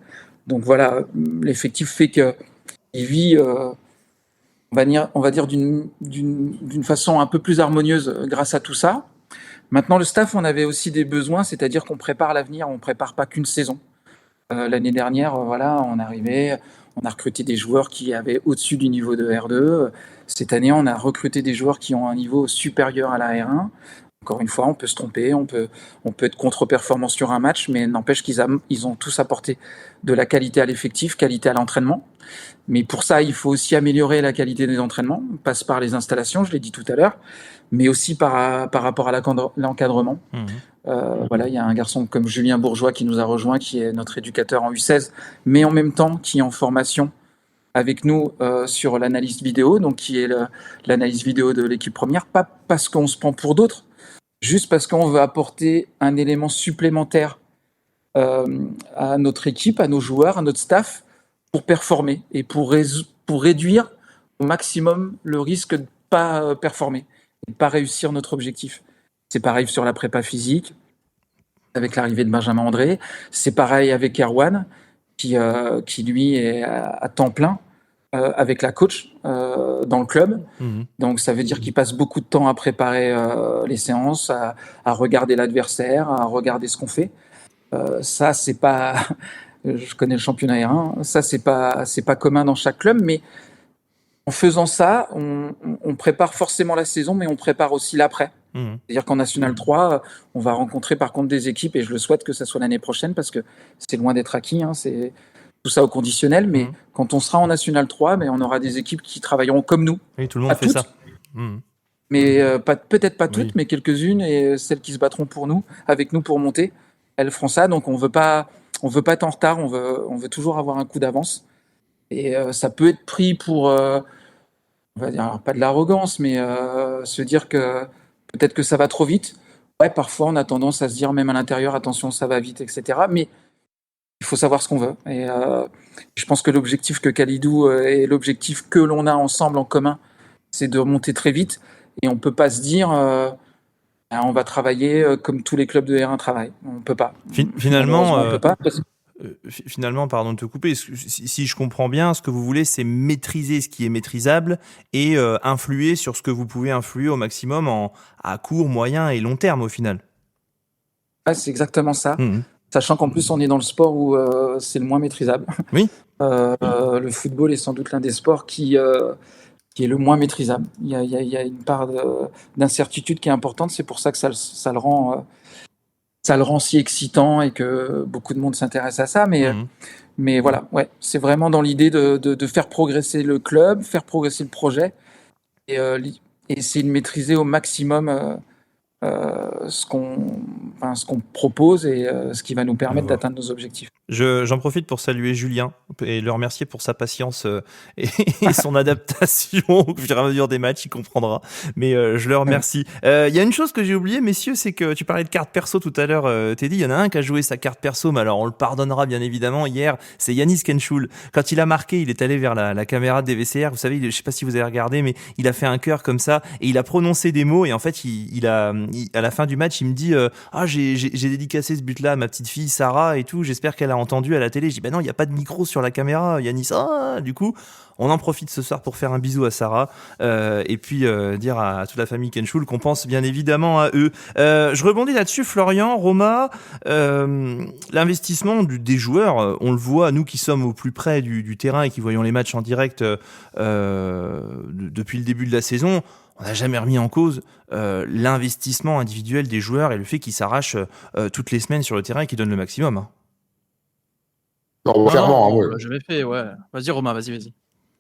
Donc voilà, l'effectif fait qu'il vit, on va dire d'une façon un peu plus harmonieuse grâce à tout ça. Maintenant, le staff, on avait aussi des besoins, c'est-à-dire qu'on prépare l'avenir, on prépare pas qu'une saison. L'année dernière, on arrivait, on a recruté des joueurs qui avaient au-dessus du niveau de R2. Cette année, on a recruté des joueurs qui ont un niveau supérieur à la R1. Encore une fois, on peut se tromper, on peut être contre-performant sur un match, mais n'empêche qu'ils ont tous apporté de la qualité à l'effectif, qualité à l'entraînement. Mais pour ça, il faut aussi améliorer la qualité des entraînements, passe par les installations, je l'ai dit tout à l'heure, mais aussi par rapport à l'encadrement. Il y a un garçon comme Julien Bourgeois qui nous a rejoint, qui est notre éducateur en U16, mais en même temps qui est en formation avec nous sur l'analyse vidéo, donc qui est l'analyse vidéo de l'équipe première, pas parce qu'on se prend pour d'autres, juste parce qu'on veut apporter un élément supplémentaire à notre équipe, à nos joueurs, à notre staff, pour performer et pour réduire au maximum le risque de ne pas performer, de ne pas réussir notre objectif. C'est pareil sur la prépa physique, avec l'arrivée de Benjamin André. C'est pareil avec Erwan, qui lui est à temps plein avec la coach dans le club. Donc ça veut dire qu'il passe beaucoup de temps à préparer les séances, à regarder l'adversaire, à regarder ce qu'on fait. Ça, c'est pas... Je connais le championnat R1. Ça, c'est pas commun dans chaque club, mais en faisant ça, on prépare forcément la saison, mais on prépare aussi l'après. C'est-à-dire qu'en National 3, on va rencontrer par contre des équipes, et je le souhaite que ça soit l'année prochaine, parce que c'est loin d'être acquis, c'est tout ça au conditionnel, mais quand on sera en National 3, on aura des équipes qui travailleront comme nous. Oui, tout le monde fait toutes, ça. Mais peut-être pas toutes, mais quelques-unes, et celles qui se battront pour nous, avec nous pour monter, elles feront ça. Donc on veut pas être en retard, on veut toujours avoir un coup d'avance. Et ça peut être pris pour, on va dire, alors pas de l'arrogance, mais se dire que peut-être que ça va trop vite. Ouais, parfois on a tendance à se dire, même à l'intérieur, attention, ça va vite, etc. Mais il faut savoir ce qu'on veut. Et je pense que l'objectif que Kalidou et l'objectif que l'on a ensemble en commun, c'est de remonter très vite. Et on ne peut pas se dire, on va travailler comme tous les clubs de R1 travaillent. On ne peut pas. Finalement, on peut pas. Finalement, pardon de te couper, si je comprends bien, ce que vous voulez, c'est maîtriser ce qui est maîtrisable et influer sur ce que vous pouvez influer au maximum à court, moyen et long terme au final. Ah, c'est exactement ça. Sachant qu'en plus, on est dans le sport où c'est le moins maîtrisable. Oui. Le football est sans doute l'un des sports qui est le moins maîtrisable. Il y a une part d'incertitude qui est importante. C'est pour ça que ça le rend si excitant et que beaucoup de monde s'intéresse à ça. Mais voilà, ouais, c'est vraiment dans l'idée de faire progresser le club, faire progresser le projet et essayer de maîtriser au maximum ce qu'on propose et ce qui va nous permettre d'atteindre nos objectifs. J'en profite pour saluer Julien et le remercier pour sa patience et son adaptation au fur et à mesure des matchs, il comprendra. Mais je le remercie. Il y a une chose que j'ai oubliée, messieurs, c'est que tu parlais de carte perso tout à l'heure, Teddy. Il y en a un qui a joué sa carte perso, mais alors on le pardonnera bien évidemment. Hier, c'est Yanis Kenchoul. Quand il a marqué, il est allé vers la caméra de DVCR. Vous savez, je sais pas si vous avez regardé, mais il a fait un cœur comme ça et il a prononcé des mots et en fait, à la fin du match, il me dit j'ai dédicacé ce but-là à ma petite fille Sarah et tout. J'espère qu'elle a entendu à la télé. Je dis non, il y a pas de micro sur la caméra, Yanis. Du coup, on en profite ce soir pour faire un bisou à Sarah et puis dire à toute la famille Kenchoul qu'on pense bien évidemment à eux. Je rebondis là-dessus, Florian, Roma, l'investissement des joueurs, on le voit, nous qui sommes au plus près du terrain et qui voyons les matchs en direct depuis le début de la saison. On n'a jamais remis en cause l'investissement individuel des joueurs et le fait qu'ils s'arrachent toutes les semaines sur le terrain et qu'ils donnent le maximum. Hein. Non, clairement. On l'a jamais fait, ouais. Vas-y, Romain, vas-y.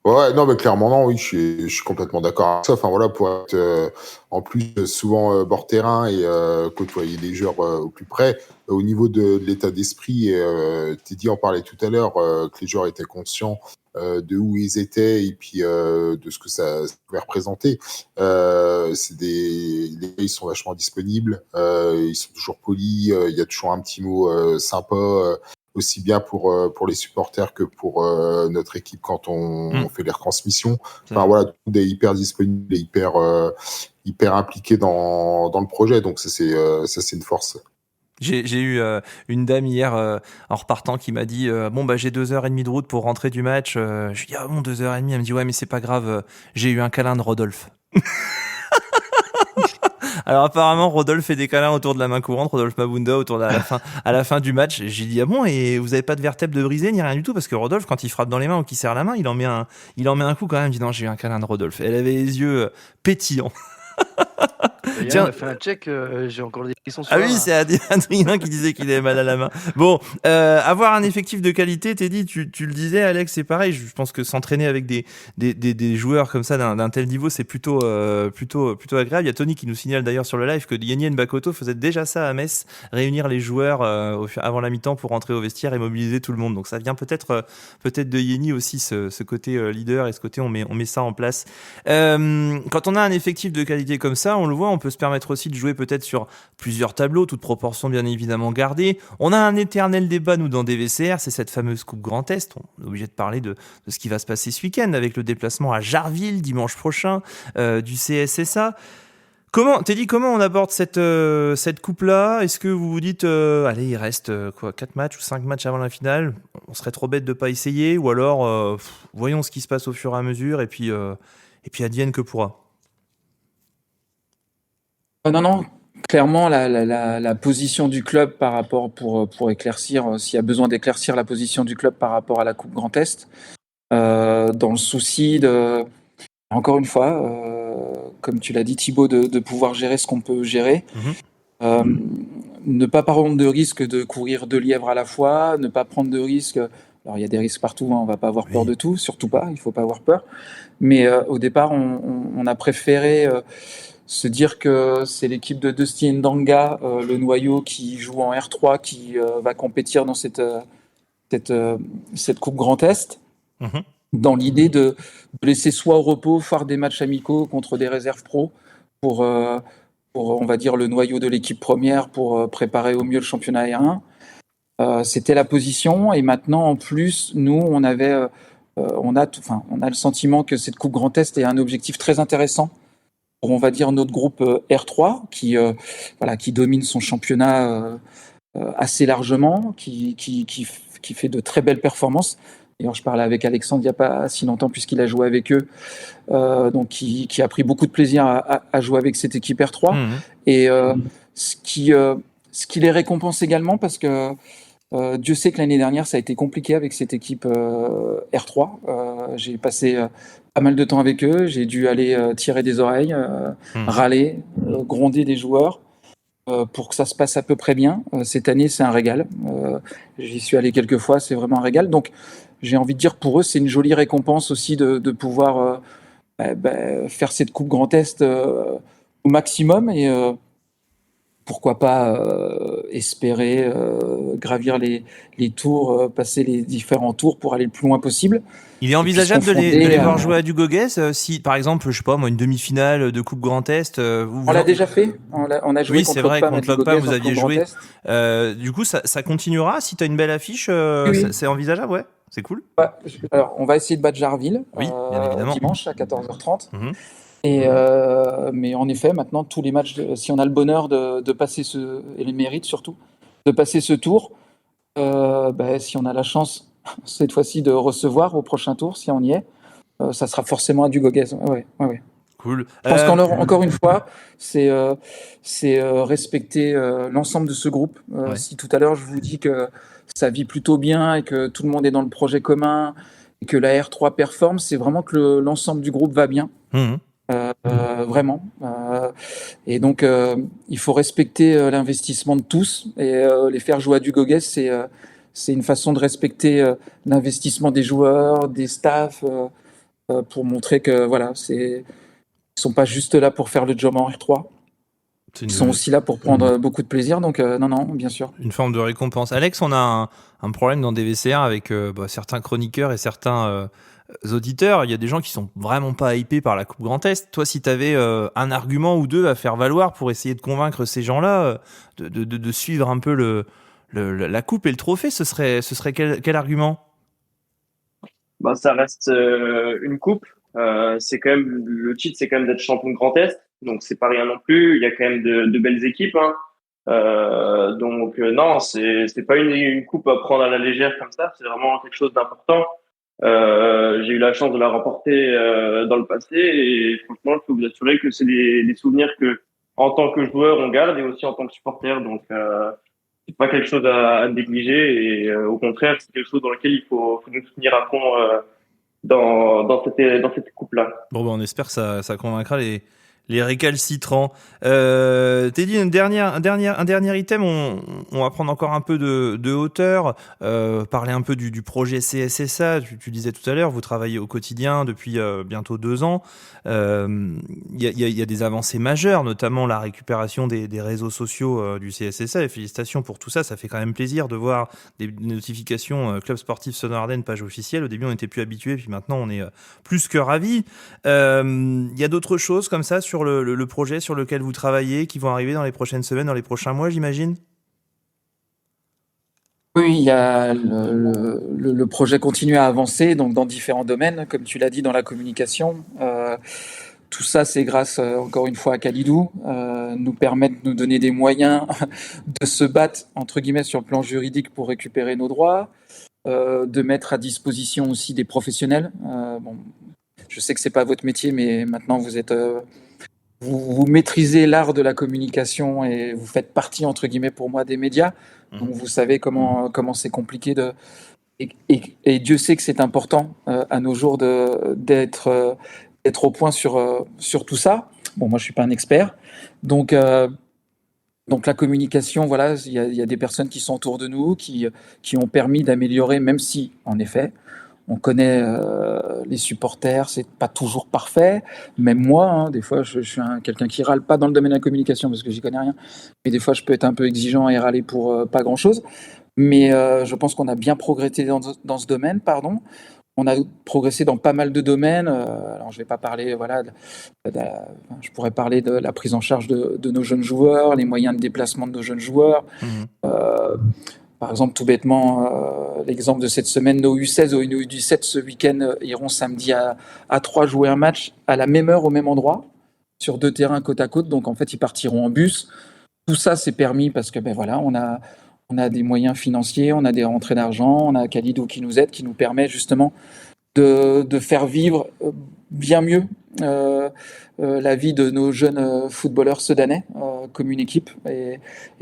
Ouais, non, mais clairement, non, oui, je suis complètement d'accord avec ça. Enfin, voilà, pour être en plus souvent bord terrain et côtoyer les joueurs au plus près, au niveau de l'état d'esprit, Teddy en parlait tout à l'heure, que les joueurs étaient conscients de où ils étaient et puis de ce que ça pouvait représenter. Les gars, ils sont vachement disponibles, ils sont toujours polis, il y a toujours un petit mot sympa. Aussi bien pour les supporters que pour notre équipe quand on fait les retransmissions. Enfin voilà, tout est hyper disponible et hyper impliqué dans le projet. Donc ça c'est une force. J'ai eu une dame hier en repartant qui m'a dit j'ai 2h30 de route pour rentrer du match. Je lui dis 2h30. Elle me dit ouais mais c'est pas grave, j'ai eu un câlin de Rodolphe. Alors apparemment Rodolphe fait des câlins autour de la main courante, Rodolphe Mabunda à la fin du match. J'ai dit bon et vous avez pas de vertèbre de brisé ni rien du tout parce que Rodolphe quand il frappe dans les mains ou qu'il serre la main il en met un coup quand même. Il dit non j'ai eu un câlin de Rodolphe. Elle avait les yeux pétillants. Tiens, on a fait un check, j'ai encore des questions sur oui, c'est Adrien qui disait qu'il avait mal à la main. Bon, avoir un effectif de qualité, Teddy, tu le disais, Alex, c'est pareil. Je pense que s'entraîner avec des joueurs comme ça d'un tel niveau, c'est plutôt agréable. Il y a Tony qui nous signale d'ailleurs sur le live que Yenny Nbakoto faisait déjà ça à Metz, réunir les joueurs avant la mi-temps pour rentrer au vestiaire et mobiliser tout le monde. Donc ça vient peut-être de Yenny aussi ce côté leader et ce côté on met ça en place. Quand on a un effectif de qualité comme ça, on le voit, on peut se permettre aussi de jouer peut-être sur plusieurs tableaux, toute proportion bien évidemment gardée. On a un éternel débat, nous, dans DVCR, c'est cette fameuse Coupe Grand Est. On est obligé de parler de ce qui va se passer ce week-end avec le déplacement à Jarville dimanche prochain du CSSA. Teddy, comment on aborde cette coupe-là ? Est-ce que vous vous dites, allez, il reste 4 matchs ou 5 matchs avant la finale ? On serait trop bête de ne pas essayer ? Ou alors, voyons ce qui se passe au fur et à mesure et puis advienne que pourra. Non, clairement, la position du club par rapport pour éclaircir, s'il y a besoin d'éclaircir la position du club par rapport à la Coupe Grand Est, dans le souci de, encore une fois, comme tu l'as dit Thibaut, de pouvoir gérer ce qu'on peut gérer, ne pas prendre de risque de courir 2 lièvres à la fois, ne pas prendre de risque. Alors il y a des risques partout, on va pas avoir peur de tout, surtout pas, il faut pas avoir peur. Mais au départ, on a préféré se dire que c'est l'équipe de Dusty Ndanga, le noyau qui joue en R3, qui va compétir dans cette Coupe Grand Est. dans l'idée de laisser soit au repos, faire des matchs amicaux contre des réserves pro pour, on va dire, le noyau de l'équipe première pour préparer au mieux le championnat R1. C'était la position. Et maintenant, en plus, nous, on a le sentiment que cette Coupe Grand Est est un objectif très intéressant pour, on va dire, notre groupe R3 qui domine son championnat assez largement, qui fait de très belles performances. D'ailleurs, je parlais avec Alexandre il n'y a pas si longtemps puisqu'il a joué avec eux, donc qui a pris beaucoup de plaisir à jouer avec cette équipe R3. Et ce qui les récompense également, parce que Dieu sait que l'année dernière, ça a été compliqué avec cette équipe R3. J'ai passé pas mal de temps avec eux. J'ai dû aller tirer des oreilles, râler, gronder des joueurs pour que ça se passe à peu près bien. Cette année, c'est un régal. J'y suis allé quelques fois, c'est vraiment un régal. Donc, j'ai envie de dire, pour eux, c'est une jolie récompense aussi de pouvoir faire cette Coupe Grand Est au maximum et pourquoi pas espérer gravir les tours, passer les différents tours pour aller le plus loin possible. Il est envisageable de les voir jouer à Dugoguès si, par exemple, je sais pas moi, une demi-finale de Coupe Grand Est. On l'a déjà fait. On a joué oui, contre c'est vrai, contre Logpam, vous en aviez Coupe joué. Grand Est. Du coup, ça continuera. Si tu as une belle affiche, Oui. c'est envisageable, ouais. C'est cool. Alors, on va essayer de battre Jarville Oui, bien évidemment. dimanche à 14h30. Et mais en effet, maintenant, tous les matchs, si on a le bonheur de passer et le mérite surtout, de passer ce tour, si on a la chance, cette fois-ci, de recevoir au prochain tour, si on y est, ça sera forcément à Dugoguès. Ouais. Cool. Je pense qu'encore une fois, c'est respecter l'ensemble de ce groupe. Si tout à l'heure, je vous dis que ça vit plutôt bien et que tout le monde est dans le projet commun et que la R3 performe, c'est vraiment que l'ensemble du groupe va bien. Vraiment. Et donc, il faut respecter l'investissement de tous et les faire jouer à Dugoguès, c'est une façon de respecter l'investissement des joueurs, des staffs, pour montrer que voilà, ils sont pas juste là pour faire le job en R3. Ils sont aussi là pour prendre beaucoup de plaisir, donc non, bien sûr. Une forme de récompense. Alex, on a un problème dans DVCR avec certains chroniqueurs et certains auditeurs. Il y a des gens qui sont vraiment pas hypés par la Coupe Grand Est. Toi, si tu avais un argument ou deux à faire valoir pour essayer de convaincre ces gens-là de suivre un peu la coupe et le trophée, ce serait quel argument? Ça reste une coupe. C'est quand même le titre, c'est quand même d'être champion de Grand Est, donc c'est pas rien non plus. Il y a quand même de belles équipes, hein. Non, c'est pas une coupe à prendre à la légère comme ça. C'est vraiment quelque chose d'important. J'ai eu la chance de la remporter dans le passé et franchement, je peux vous assurer que c'est des souvenirs que, en tant que joueur, on garde et aussi en tant que supporter. Donc, c'est pas quelque chose à négliger et au contraire, c'est quelque chose dans lequel il faut nous soutenir à fond dans cette coupe-là. Bon, on espère que ça convaincra les récalcitrants. Teddy, un dernier item, on va prendre encore un peu de hauteur, parler un peu du projet CSSA. Tu disais tout à l'heure, vous travaillez au quotidien depuis bientôt 2 ans. Il y a des avancées majeures, notamment la récupération des réseaux sociaux du CSSA. Et félicitations pour tout ça, ça fait quand même plaisir de voir des notifications Club Sportif Sonor-Ardenne, page officielle. Au début, on était plus habitués, puis maintenant, on est plus que ravis. Il y a d'autres choses comme ça sur le projet sur lequel vous travaillez, qui vont arriver dans les prochaines semaines, dans les prochains mois, j'imagine? Oui, il y a le projet continue à avancer donc dans différents domaines, comme tu l'as dit, dans la communication. Tout ça, c'est grâce, encore une fois, à Khalidou, nous permet de nous donner des moyens de se battre, entre guillemets, sur le plan juridique pour récupérer nos droits, de mettre à disposition aussi des professionnels. Je sais que c'est pas votre métier, mais maintenant vous maîtrisez l'art de la communication et vous faites partie, entre guillemets, pour moi, des médias. Donc vous savez comment c'est compliqué et Dieu sait que c'est important à nos jours d'être au point sur tout ça. Bon, moi je suis pas un expert, donc la communication, voilà, il y a des personnes qui sont autour de nous qui ont permis d'améliorer, même si en effet on connaît les supporters, c'est pas toujours parfait. Même moi, hein, des fois, je suis quelqu'un qui râle pas dans le domaine de la communication parce que j'y connais rien. Mais des fois, je peux être un peu exigeant et râler pour pas grand-chose. Mais je pense qu'on a bien progressé dans ce domaine, pardon. On a progressé dans pas mal de domaines. Alors, je vais pas parler, je pourrais parler de la prise en charge de nos jeunes joueurs, les moyens de déplacement de nos jeunes joueurs. Par exemple, tout bêtement, l'exemple de cette semaine, nos U16 ou nos U17 ce week-end iront samedi à 3 jouer un match à la même heure, au même endroit, sur 2 terrains côte à côte. Donc, en fait, ils partiront en bus. Tout ça, c'est permis parce que, on a des moyens financiers, on a des rentrées d'argent, on a Khalidou qui nous aide, qui nous permet justement de faire vivre bien mieux la vie de nos jeunes footballeurs sedanais comme une équipe. Et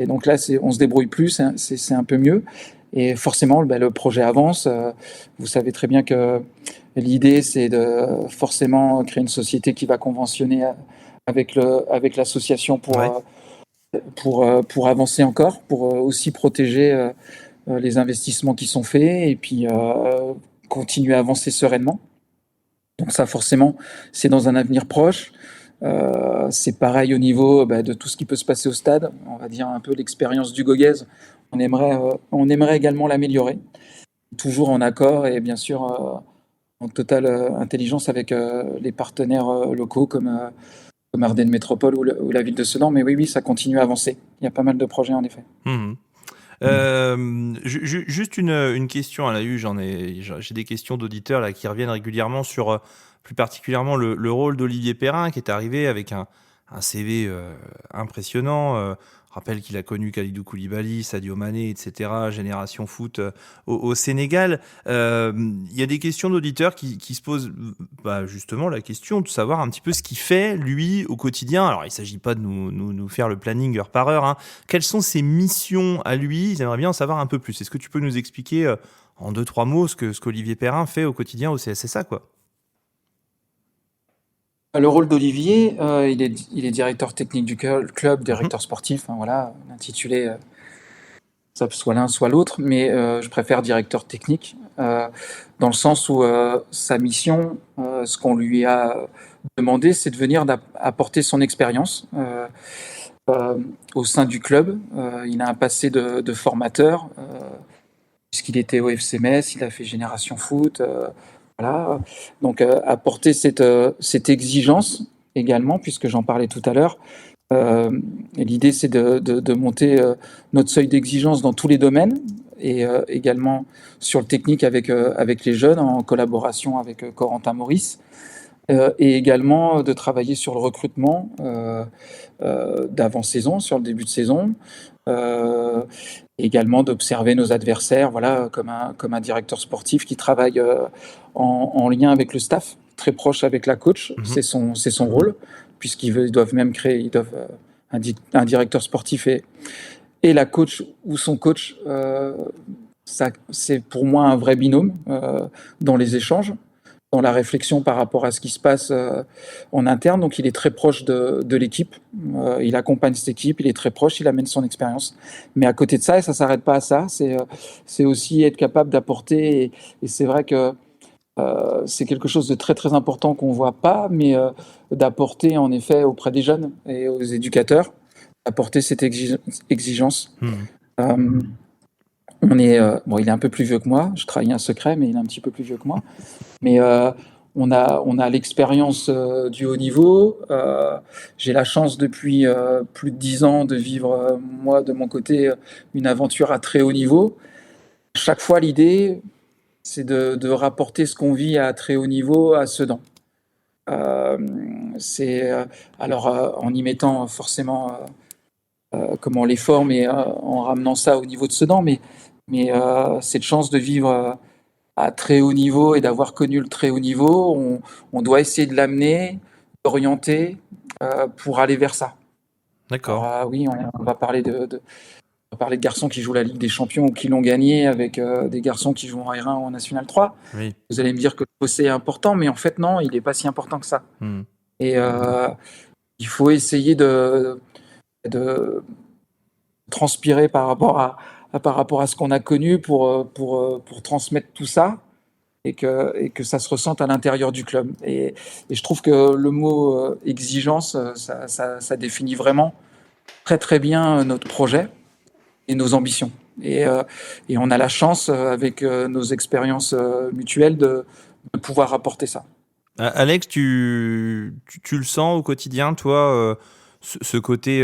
donc là, on se débrouille plus, c'est un peu mieux. Et forcément, le projet avance. Vous savez très bien que l'idée, c'est de forcément créer une société qui va conventionner avec l'association pour avancer encore, pour aussi protéger les investissements qui sont faits et puis continuer à avancer sereinement. Donc ça, forcément, c'est dans un avenir proche. C'est pareil au niveau de tout ce qui peut se passer au stade. On va dire un peu l'expérience du Goguez. On aimerait également l'améliorer, toujours en accord et bien sûr en totale intelligence avec les partenaires locaux comme Ardennes Métropole ou la ville de Sedan. Mais oui, ça continue à avancer. Il y a pas mal de projets en effet. Juste une question à la U, j'ai des questions d'auditeurs là qui reviennent régulièrement sur plus particulièrement le rôle d'Olivier Perrin qui est arrivé avec un CV impressionnant. Rappelle qu'il a connu Kalidou Koulibaly, Sadio Mané, etc. Génération foot au Sénégal. Il y a des questions d'auditeurs qui se posent justement la question de savoir un petit peu ce qu'il fait, lui, au quotidien. Alors, il ne s'agit pas de nous faire le planning heure par heure. Quelles sont ses missions à lui ? Ils aimeraient bien en savoir un peu plus. Est-ce que tu peux nous expliquer en 2-3 mots ce qu'Olivier Perrin fait au quotidien au CSSA, quoi ? Le rôle d'Olivier, il est directeur technique du club, directeur sportif, l'intitulé, ça soit l'un, soit l'autre, mais je préfère directeur technique, dans le sens où sa mission, ce qu'on lui a demandé, c'est de venir apporter son expérience au sein du club. Il a un passé de formateur, puisqu'il était au FC Metz, il a fait Génération Foot, donc apporter cette exigence également, puisque j'en parlais tout à l'heure. L'idée, c'est de monter notre seuil d'exigence dans tous les domaines et également sur le technique avec les jeunes en collaboration avec Corentin Maurice et également de travailler sur le recrutement d'avant-saison, sur le début de saison. Également d'observer nos adversaires, comme un directeur sportif qui travaille en lien avec le staff, très proche avec la coach. C'est son rôle, puisqu'ils doivent même créer, un directeur sportif et la coach ou son coach. Ça, c'est pour moi un vrai binôme dans les échanges, dans la réflexion par rapport à ce qui se passe en interne. Donc il est très proche de l'équipe, il accompagne cette équipe, il est très proche, il amène son expérience. Mais à côté de ça, et ça ne s'arrête pas à ça, c'est aussi être capable d'apporter, et c'est vrai que c'est quelque chose de très très important qu'on ne voit pas, mais d'apporter en effet auprès des jeunes et aux éducateurs, apporter cette exigence. Il est un peu plus vieux que moi, je trahis un secret, mais il est un petit peu plus vieux que moi. Mais on a l'expérience du haut niveau. J'ai la chance depuis plus de 10 ans de vivre, moi, de mon côté, une aventure à très haut niveau. Chaque fois, l'idée, c'est de rapporter ce qu'on vit à très haut niveau à Sedan. En y mettant forcément comment les formes et en ramenant ça au niveau de Sedan, mais cette chance de vivre à très haut niveau et d'avoir connu le très haut niveau, on doit essayer de l'amener, d'orienter pour aller vers ça. D'accord. Alors, oui, on va parler de garçons qui jouent la Ligue des Champions ou qui l'ont gagné avec des garçons qui jouent en R1 ou en National 3. Oui. Vous allez me dire que le fossé est important, mais en fait non, il n'est pas si important que ça. Et il faut essayer de transpirer par rapport à ce qu'on a connu pour transmettre tout ça et que ça se ressente à l'intérieur du club. Et je trouve que le mot exigence, ça définit vraiment très très bien notre projet et nos ambitions. Et on a la chance, avec nos expériences mutuelles, de pouvoir apporter ça. Alex, tu le sens au quotidien, toi, ce côté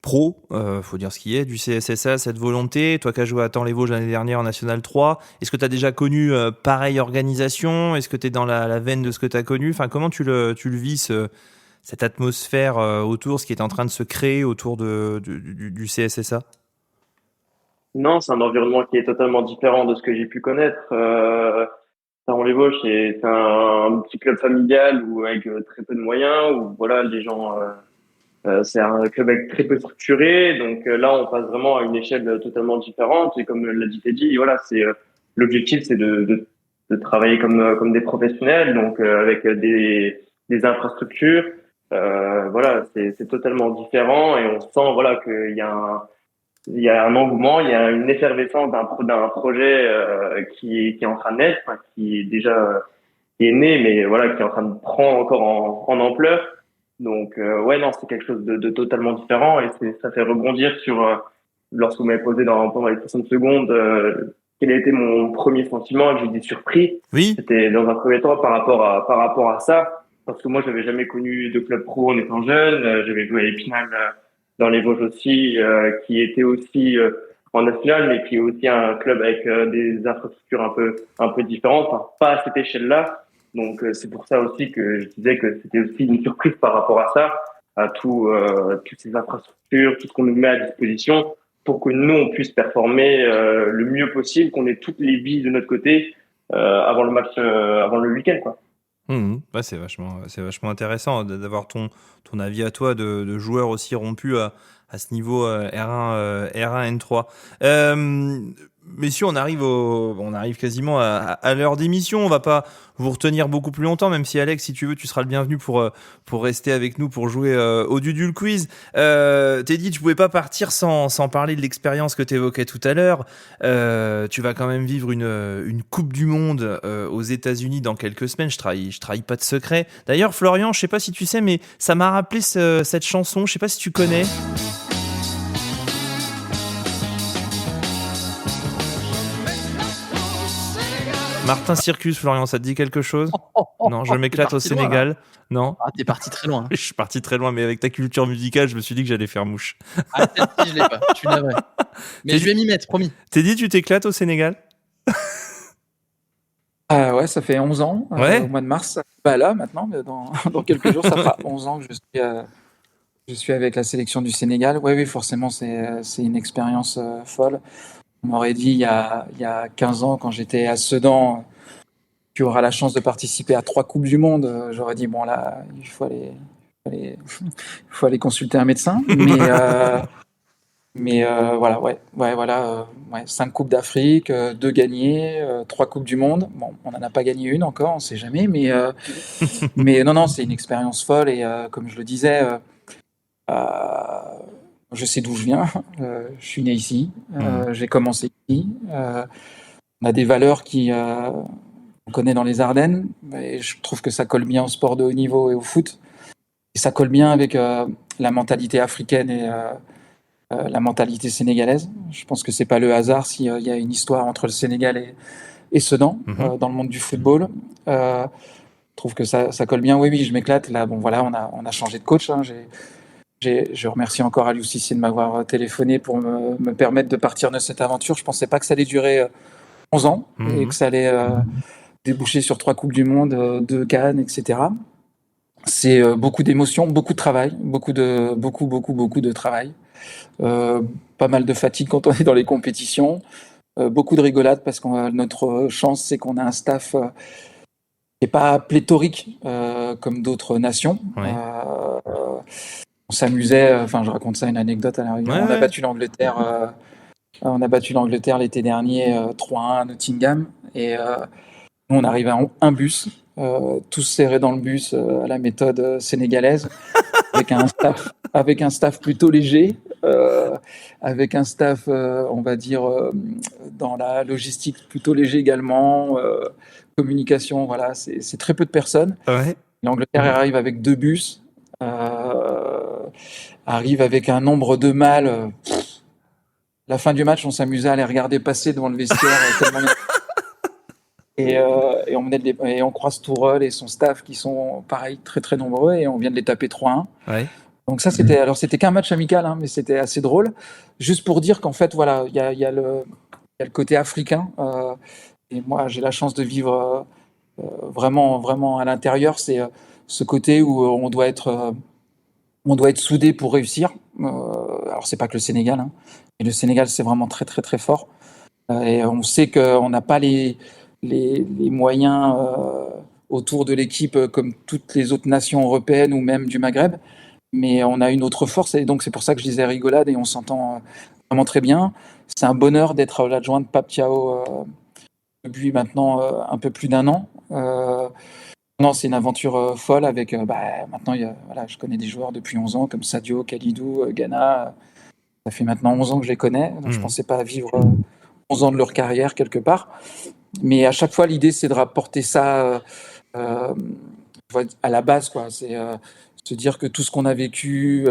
pro, faut dire ce qui est, du CSSA, cette volonté, toi qui as joué à Thaon-les-Vosges l'année dernière en National 3, est-ce que tu as déjà connu pareille organisation? Est-ce que tu es dans la veine de ce que tu as connu? Enfin, comment tu le vis, cette atmosphère autour, ce qui est en train de se créer autour du CSSA? Non, c'est un environnement qui est totalement différent de ce que j'ai pu connaître. Thaon-les-Vosges, c'est un petit club familial ou avec très peu de moyens, où voilà, les gens, c'est un club avec très peu structuré. Donc là, on passe vraiment à une échelle totalement différente. Et comme l'a dit Teddy, voilà, l'objectif, c'est de travailler comme des professionnels, donc avec des infrastructures. Voilà, c'est totalement différent et on sent voilà qu'il y a un engouement, il y a une effervescence d'un projet qui est en train de naître, enfin, qui est déjà qui est né, mais voilà, qui est en train de prendre encore en ampleur. Donc ouais, non, c'est quelque chose de totalement différent et ça fait rebondir sur lorsque vous m'avez posé pendant les 60 secondes quel a été mon premier sentiment, j'ai dit surpris. Oui. C'était dans un premier temps par rapport à ça, parce que moi j'avais jamais connu de club pro en étant jeune, j'avais joué à Épinal dans les Vosges aussi, qui était aussi en national, mais qui est aussi un club avec des infrastructures un peu différentes, enfin, pas à cette échelle-là. Donc c'est pour ça aussi que je disais que c'était aussi une surprise par rapport à ça, à toutes ces infrastructures, tout ce qu'on nous met à disposition pour que nous on puisse performer le mieux possible, qu'on ait toutes les billes de notre côté avant le match, avant le week-end, quoi. Ouais, c'est vachement intéressant d'avoir ton avis à toi de joueur aussi rompu à ce niveau R1 N3. Messieurs, on arrive quasiment à l'heure d'émission. On va pas vous retenir beaucoup plus longtemps, même si Alex, si tu veux, tu seras le bienvenu pour rester avec nous pour jouer au Dudule Quiz. Teddy, tu pouvais pas partir sans parler de l'expérience que tu évoquais tout à l'heure. Tu vas quand même vivre une Coupe du Monde aux États-Unis dans quelques semaines. Je trahis pas de secret. D'ailleurs, Florian, je sais pas si tu sais, mais ça m'a rappelé cette chanson. Je sais pas si tu connais. Martin Circus, Florian, ça te dit quelque chose? Non, je m'éclate au Sénégal. Loin, non. Ah, t'es parti très loin. Je suis parti très loin, mais avec ta culture musicale, je me suis dit que j'allais faire mouche. Ah, celle-ci, je l'ai pas. Je suis navré. Mais je vais m'y mettre, promis. Teddy, tu t'éclates au Sénégal? Ouais, ça fait 11 ans, au mois de mars. Bah là, maintenant, dans quelques jours, ça fera 11 ans que je suis avec la sélection du Sénégal. Oui, forcément, c'est une expérience folle. On m'aurait dit il y a 15 ans, quand j'étais à Sedan, tu auras la chance de participer à 3 Coupes du Monde. J'aurais dit, bon là, il faut aller consulter un médecin. Mais voilà, 5 Coupes d'Afrique, 2 gagnées, 3 Coupes du Monde. Bon, on n'en a pas gagné une encore, on ne sait jamais, mais non, c'est une expérience folle. Et comme je le disais, je sais d'où je viens, je suis né ici, j'ai commencé ici. On a des valeurs qu'on connaît dans les Ardennes, et je trouve que ça colle bien au sport de haut niveau et au foot. Et ça colle bien avec la mentalité africaine et la mentalité sénégalaise. Je pense que c'est pas le hasard s'il y a une histoire entre le Sénégal et Sedan dans le monde du football. Je trouve que ça colle bien. Oui, je m'éclate. Là, bon, voilà, on a changé de coach. Je remercie encore Aliou Cissé de m'avoir téléphoné pour me permettre de partir de cette aventure. Je ne pensais pas que ça allait durer 11 ans et que ça allait déboucher sur 3 Coupes du Monde, 2 Cannes, etc. C'est beaucoup d'émotions, beaucoup de travail, beaucoup de travail. Pas mal de fatigue quand on est dans les compétitions. Beaucoup de rigolade parce que notre chance, c'est qu'on a un staff qui n'est pas pléthorique comme d'autres nations. Ouais. On s'amusait, je raconte ça, une anecdote à la rigueur. On a battu l'Angleterre l'été dernier 3-1 à Nottingham et nous on arrivait en un bus, tous serrés dans le bus à la méthode sénégalaise, avec un staff plutôt léger, avec un staff on va dire dans la logistique plutôt léger également, communication, voilà, c'est très peu de personnes. Ouais. L'Angleterre arrive avec 2 bus. Arrive avec un nombre de mâles. la fin du match, on s'amusait à les regarder passer devant le vestiaire. Tellement... et on croise Tourelle et son staff qui sont pareil très très nombreux et on vient de les taper 3-1. Ouais. Donc ça c'était qu'un match amical, hein, mais c'était assez drôle. Juste pour dire qu'en fait voilà, il y a le côté africain et moi j'ai la chance de vivre vraiment à l'intérieur. C'est ce côté où on doit être soudé pour réussir. Alors c'est pas que le Sénégal, hein, mais le Sénégal c'est vraiment très très très fort. Et on sait qu'on n'a pas les moyens autour de l'équipe comme toutes les autres nations européennes ou même du Maghreb, mais on a une autre force et donc c'est pour ça que je disais rigolade et on s'entend vraiment très bien. C'est un bonheur d'être l'adjoint de Pape Thiaw depuis maintenant un peu plus d'1 an. Non, c'est une aventure folle avec maintenant je connais des joueurs depuis 11 ans comme Sadio, Kalidou, Ghana. Ça fait maintenant 11 ans que je les connais, donc je pensais pas vivre 11 ans de leur carrière quelque part. Mais à chaque fois, l'idée, c'est de rapporter ça à la base, quoi. C'est se dire que tout ce qu'on a vécu,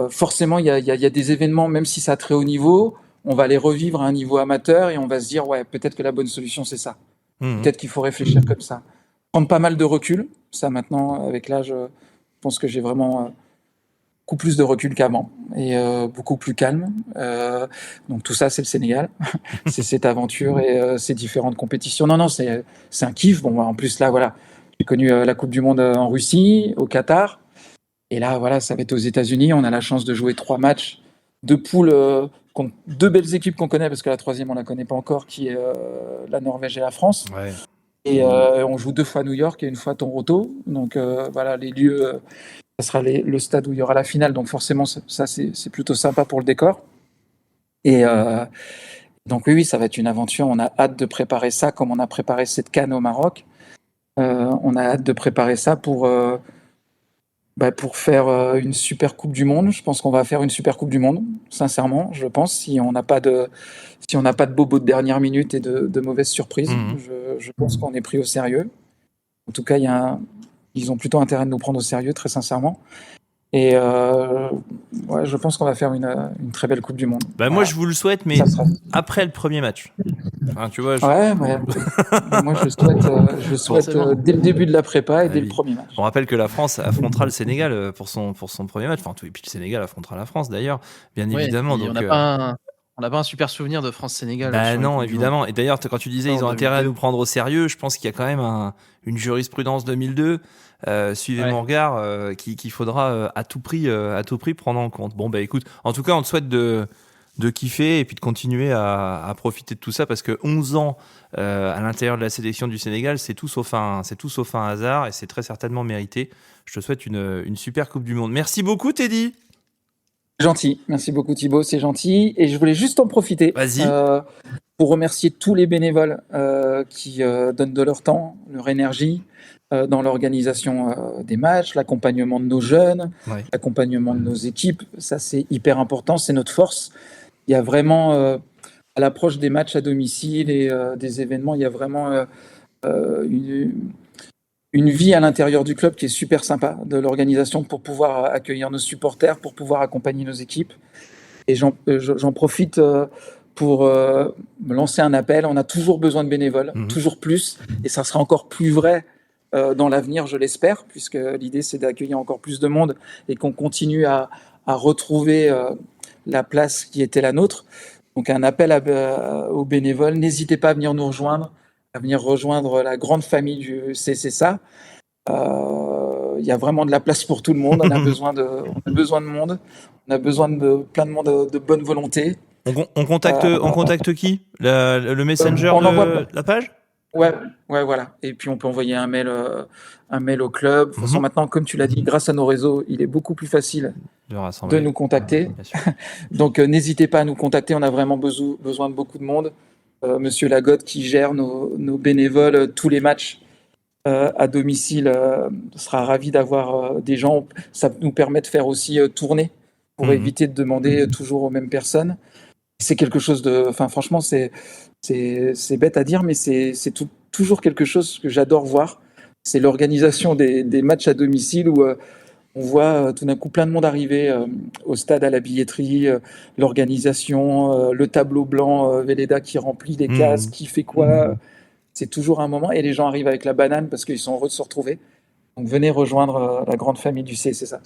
forcément, il y a des événements, même si c'est à très haut niveau, on va les revivre à un niveau amateur et on va se dire, ouais, peut-être que la bonne solution, c'est ça. Peut-être qu'il faut réfléchir comme ça. Prendre pas mal de recul. Ça, maintenant, avec l'âge, je pense que j'ai vraiment beaucoup plus de recul qu'avant et beaucoup plus calme. Donc tout ça, c'est le Sénégal. C'est cette aventure et ces différentes compétitions. Non, c'est un kiff. Bon, en plus, là, voilà, j'ai connu la Coupe du Monde en Russie, au Qatar. Et là, voilà, ça va être aux États-Unis. On a la chance de jouer 3 matchs de poule contre 2 belles équipes qu'on connaît, parce que la troisième, on la connaît pas encore, qui est la Norvège et la France. Ouais. Et on joue 2 fois New York et 1 fois Toronto. Donc voilà, les lieux... ça sera le stade où il y aura la finale, donc forcément ça c'est plutôt sympa pour le décor. Et donc oui, ça va être une aventure. On a hâte de préparer ça comme on a préparé cette CAN au Maroc. On a hâte de préparer ça pour faire une super Coupe du Monde. Je pense qu'on va faire une super Coupe du Monde, sincèrement. Je pense si on n'a pas de bobos de dernière minute et de mauvaises surprises. Je pense qu'on est pris au sérieux. En tout cas, ils ont plutôt intérêt de nous prendre au sérieux, très sincèrement. Et je pense qu'on va faire une très belle Coupe du Monde. Voilà. Moi, je vous le souhaite, mais après le premier match. Enfin, tu vois, moi, je souhaite dès le début de la prépa et dès le premier match. On rappelle que la France affrontera le Sénégal pour son premier match. Enfin, et puis le Sénégal affrontera la France, d'ailleurs, bien évidemment. Donc, on n'a pas un super souvenir de France-Sénégal. Non, évidemment. Et d'ailleurs, quand tu disais ils ont intérêt à nous prendre au sérieux, je pense qu'il y a quand même une jurisprudence 2002. Suivez mon regard, qu'il faudra à tout prix prendre en compte. Bon, écoute, en tout cas, on te souhaite de kiffer et puis de continuer à profiter de tout ça, parce que 11 ans à l'intérieur de la sélection du Sénégal, c'est tout sauf un hasard et c'est très certainement mérité. Je te souhaite une super Coupe du Monde. Merci beaucoup, Teddy. Gentil, merci beaucoup Thibaut, c'est gentil. Et je voulais juste en profiter pour remercier tous les bénévoles qui donnent de leur temps, leur énergie dans l'organisation des matchs, l'accompagnement de nos jeunes, l'accompagnement de nos équipes. Ça, c'est hyper important, c'est notre force. Il y a vraiment, à l'approche des matchs à domicile et des événements, il y a vraiment une vie à l'intérieur du club qui est super sympa, de l'organisation, pour pouvoir accueillir nos supporters, pour pouvoir accompagner nos équipes. Et j'en profite pour me lancer un appel. On a toujours besoin de bénévoles, toujours plus, et ça sera encore plus vrai dans l'avenir, je l'espère, puisque l'idée c'est d'accueillir encore plus de monde et qu'on continue à retrouver la place qui était la nôtre. Donc un appel aux bénévoles, n'hésitez pas à venir nous rejoindre, à venir rejoindre la grande famille du CCSA. Il y a vraiment de la place pour tout le monde. On a besoin de monde. On a besoin de plein de monde de bonne volonté. On contacte qui le messenger de la page? Ouais, voilà. Et puis on peut envoyer un mail au club. De toute façon, maintenant, comme tu l'as dit, grâce à nos réseaux, il est beaucoup plus facile de nous contacter. Donc n'hésitez pas à nous contacter. On a vraiment besoin de beaucoup de monde. Monsieur Lagotte qui gère nos bénévoles tous les matchs à domicile sera ravi d'avoir des gens. Ça nous permet de faire aussi tourner pour éviter de demander toujours aux mêmes personnes. C'est quelque chose de... Enfin, franchement, c'est bête à dire, mais c'est toujours quelque chose que j'adore voir. C'est l'organisation des matchs à domicile où On voit tout d'un coup plein de monde arriver au stade, à la billetterie, l'organisation, le tableau blanc, Velleda qui remplit les cases, qui fait quoi. C'est toujours un moment. Et les gens arrivent avec la banane parce qu'ils sont heureux de se retrouver. Donc venez rejoindre la grande famille du C, c'est ça.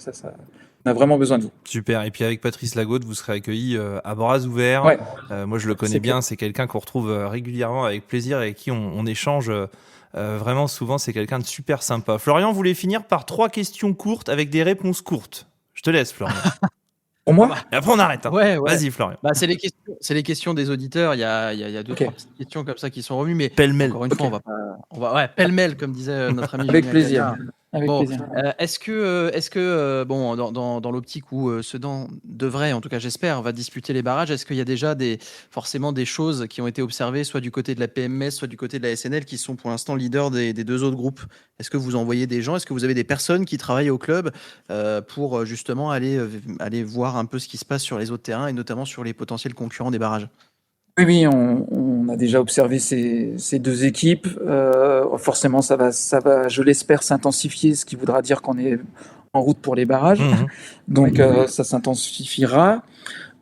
On a vraiment besoin de vous. Super. Et puis avec Patrice Lagaude, vous serez accueillis à bras ouverts. Ouais. Moi, je le connais bien. C'est quelqu'un qu'on retrouve régulièrement avec plaisir et avec qui on échange vraiment souvent. C'est quelqu'un de super sympa. Florian voulait finir par 3 questions courtes avec des réponses courtes. Je te laisse, Florian. Pour moi ? Et après, on arrête. Hein. Ouais. Vas-y, Florian. Bah, c'est les questions des auditeurs. Il y a 2-3 petites questions comme ça qui sont revenues, mais pêle-mêle. Encore une fois, on va pêle-mêle, comme disait notre ami. Avec Julien plaisir. Cagnard. Avec plaisir. Est-ce que bon, dans l'optique où Sedan devrait, en tout cas j'espère, va disputer les barrages, est-ce qu'il y a déjà forcément des choses qui ont été observées, soit du côté de la PMS, soit du côté de la SNL, qui sont pour l'instant leaders des 2 autres groupes? Est-ce que vous envoyez des gens? Est-ce que vous avez des personnes qui travaillent au club pour justement aller voir un peu ce qui se passe sur les autres terrains et notamment sur les potentiels concurrents des barrages? Oui, on a déjà observé ces 2 équipes. Forcément, ça va, je l'espère, s'intensifier, ce qui voudra dire qu'on est en route pour les barrages. Donc, ça s'intensifiera.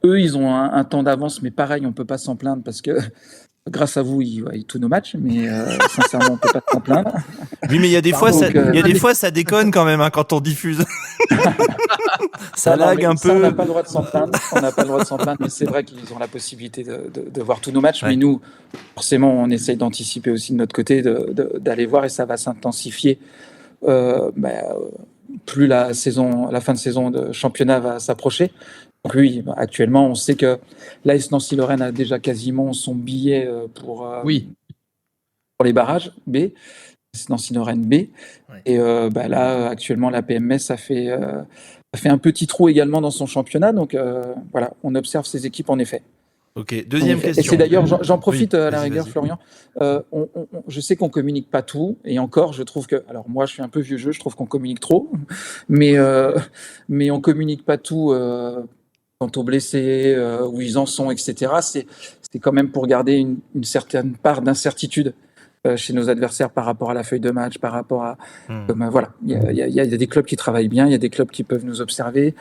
Eux, ils ont un temps d'avance, mais pareil, on peut pas s'en plaindre parce que grâce à vous, ils voient tous nos matchs, mais sincèrement, on peut pas s'en plaindre. Oui, mais il y a des fois, ça déconne quand même quand on diffuse. Ça lag un peu. On n'a pas le droit de s'en plaindre. Mais c'est vrai qu'ils ont la possibilité de voir tous nos matchs. Ouais. Mais nous, forcément, on essaye d'anticiper aussi de notre côté, d'aller voir, et ça va s'intensifier. Plus la fin de saison de championnat va s'approcher. Donc oui, actuellement, on sait que l'AS Nancy-Lorraine a déjà quasiment son billet pour les barrages B. Nancy-Lorraine B. Ouais. Et là, actuellement, la PMS a fait un petit trou également dans son championnat. Donc voilà, on observe ces équipes en effet. Ok, deuxième question. Et c'est d'ailleurs, j'en profite à la rigueur, Florian. Je sais qu'on communique pas tout, et encore, je trouve que, alors moi, je suis un peu vieux jeu, je trouve qu'on communique trop, mais on communique pas tout quant aux blessés, où ils en sont, etc. C'est quand même pour garder une certaine part d'incertitude chez nos adversaires par rapport à la feuille de match, par rapport à voilà, il y a des clubs qui travaillent bien, il y a des clubs qui peuvent nous observer,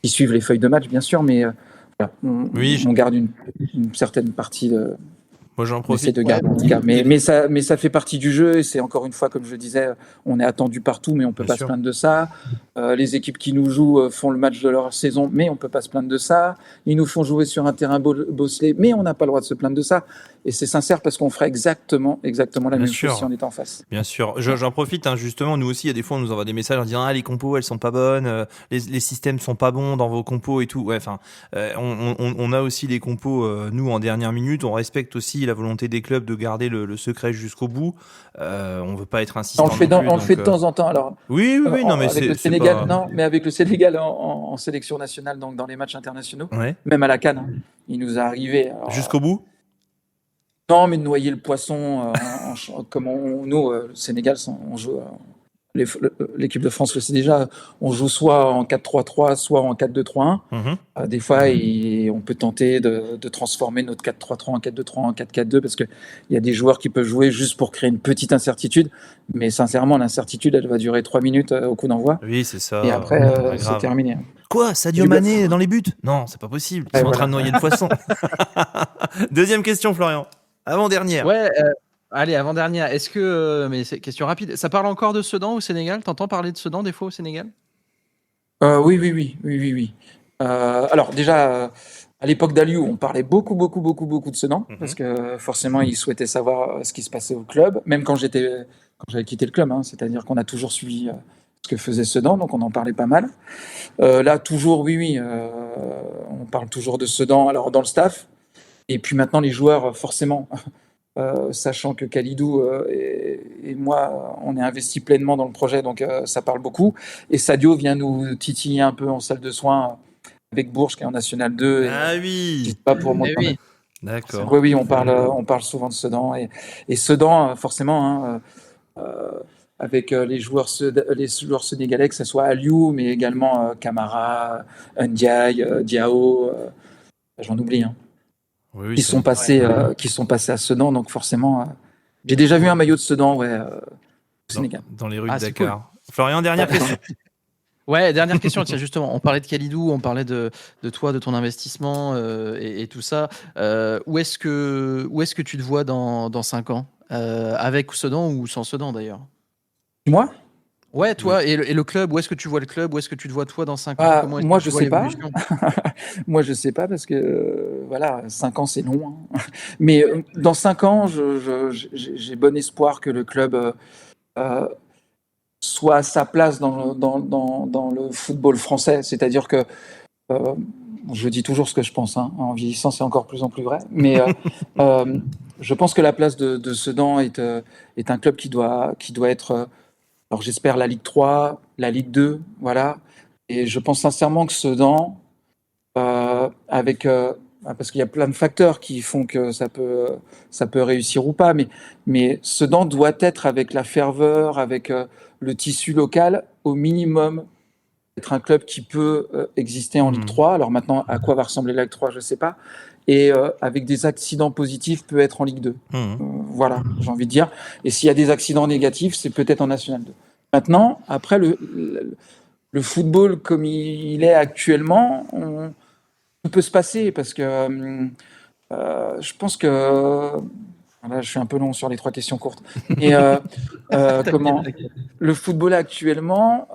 qui suivent les feuilles de match, bien sûr, mais on garde une certaine partie de. Moi, j'en profite. De garder, mais ça fait partie du jeu, et c'est encore une fois, comme je le disais, on est attendu partout, mais on peut pas se plaindre de ça. Les équipes qui nous jouent font le match de leur saison, mais on peut pas se plaindre de ça. Ils nous font jouer sur un terrain bosselé, mais on n'a pas le droit de se plaindre de ça. Et c'est sincère parce qu'on ferait exactement la même chose si on était en face. Bien sûr. J'en profite, justement, nous aussi, il y a des fois, on nous envoie des messages en disant les compos, elles sont pas bonnes, les systèmes sont pas bons dans vos compos et tout. Ouais, enfin, on a aussi les compos, nous, en dernière minute. On respecte aussi la volonté des clubs de garder le secret jusqu'au bout. On veut pas être insistant. On le fait de temps en temps. Alors, oui, non, mais avec le Sénégal, mais avec le Sénégal en sélection nationale, donc dans les matchs internationaux, même à la CAN, il nous est arrivé. Jusqu'au bout. Non, mais de noyer le poisson, comme nous, le Sénégal, on joue. L'équipe de France le sait déjà, on joue soit en 4-3-3, soit en 4-2-3-1. Des fois, on peut tenter de transformer notre 4-3-3 en 4-2-3 en 4-4-2 parce qu'il y a des joueurs qui peuvent jouer juste pour créer une petite incertitude. Mais sincèrement, l'incertitude, elle va durer 3 minutes au coup d'envoi. Oui, c'est ça. Et après, c'est terminé. Quoi, Sadio Mané dans les buts? Non, c'est pas possible. Ils sont en train de noyer le poisson. Deuxième question, Florian. Avant-dernière. Ouais. Allez, avant-dernière. Est-ce que, mais c'est question rapide, ça parle encore de Sedan au Sénégal? T'entends parler de Sedan des fois au Sénégal? Oui. Alors déjà, à l'époque d'Aliou, on parlait beaucoup de Sedan, parce que forcément, ils souhaitaient savoir ce qui se passait au club, même quand j'avais quitté le club, c'est-à-dire qu'on a toujours suivi ce que faisait Sedan, donc on en parlait pas mal. Là, toujours, on parle toujours de Sedan, alors dans le staff, et puis maintenant, les joueurs, forcément... sachant que Khalidou et moi, on est investis pleinement dans le projet, donc ça parle beaucoup. Et Sadio vient nous titiller un peu en salle de soins avec Bourges, qui est en National 2. Oui. Pas pour moi. Oui. D'accord. Oui, on parle souvent de Sedan. Et Sedan, forcément, avec les joueurs sénégalais, que ce soit Aliou, mais également Camara, Ndiaye, Diao, j'en oublie. Qui sont passés à Sedan, donc forcément, j'ai déjà vu un maillot de Sedan, au Sénégal. Dans les rues de Dakar. Cool. Florian, dernière question. Ouais, dernière question. Tiens, justement, on parlait de Kalidou, on parlait de toi, de ton investissement et tout ça. Où est-ce que tu te vois dans 5 ans avec Sedan ou sans Sedan d'ailleurs? Moi? Ouais, toi et le club. Où est-ce que tu vois le club? Où est-ce que tu te vois toi dans 5 ans? Comment est-ce Moi, que tu je vois sais pas. l'évolution? Moi, je sais pas parce que voilà, 5 ans, c'est long. Hein. Mais dans 5 ans, j'ai bon espoir que le club euh, soit à sa place dans le football français. C'est-à-dire que euh, je dis toujours ce que je pense. Hein. En vieillissant, c'est encore plus en plus vrai. Mais je pense que la place de Sedan est un club qui doit être, alors j'espère la Ligue 3, la Ligue 2, voilà. Et je pense sincèrement que Sedan, parce qu'il y a plein de facteurs qui font que ça peut réussir ou pas, mais Sedan doit être avec la ferveur, avec le tissu local, au minimum, être un club qui peut exister en Ligue 3. Alors maintenant, à quoi va ressembler la Ligue 3, je ne sais pas. Et avec des accidents positifs, peut être en Ligue 2. Voilà, j'ai envie de dire. Et s'il y a des accidents négatifs, c'est peut-être en National 2. Maintenant, après, le football comme il est actuellement, tout peut se passer parce que je pense que là, je suis un peu long sur les 3 questions courtes. Et comment le football actuellement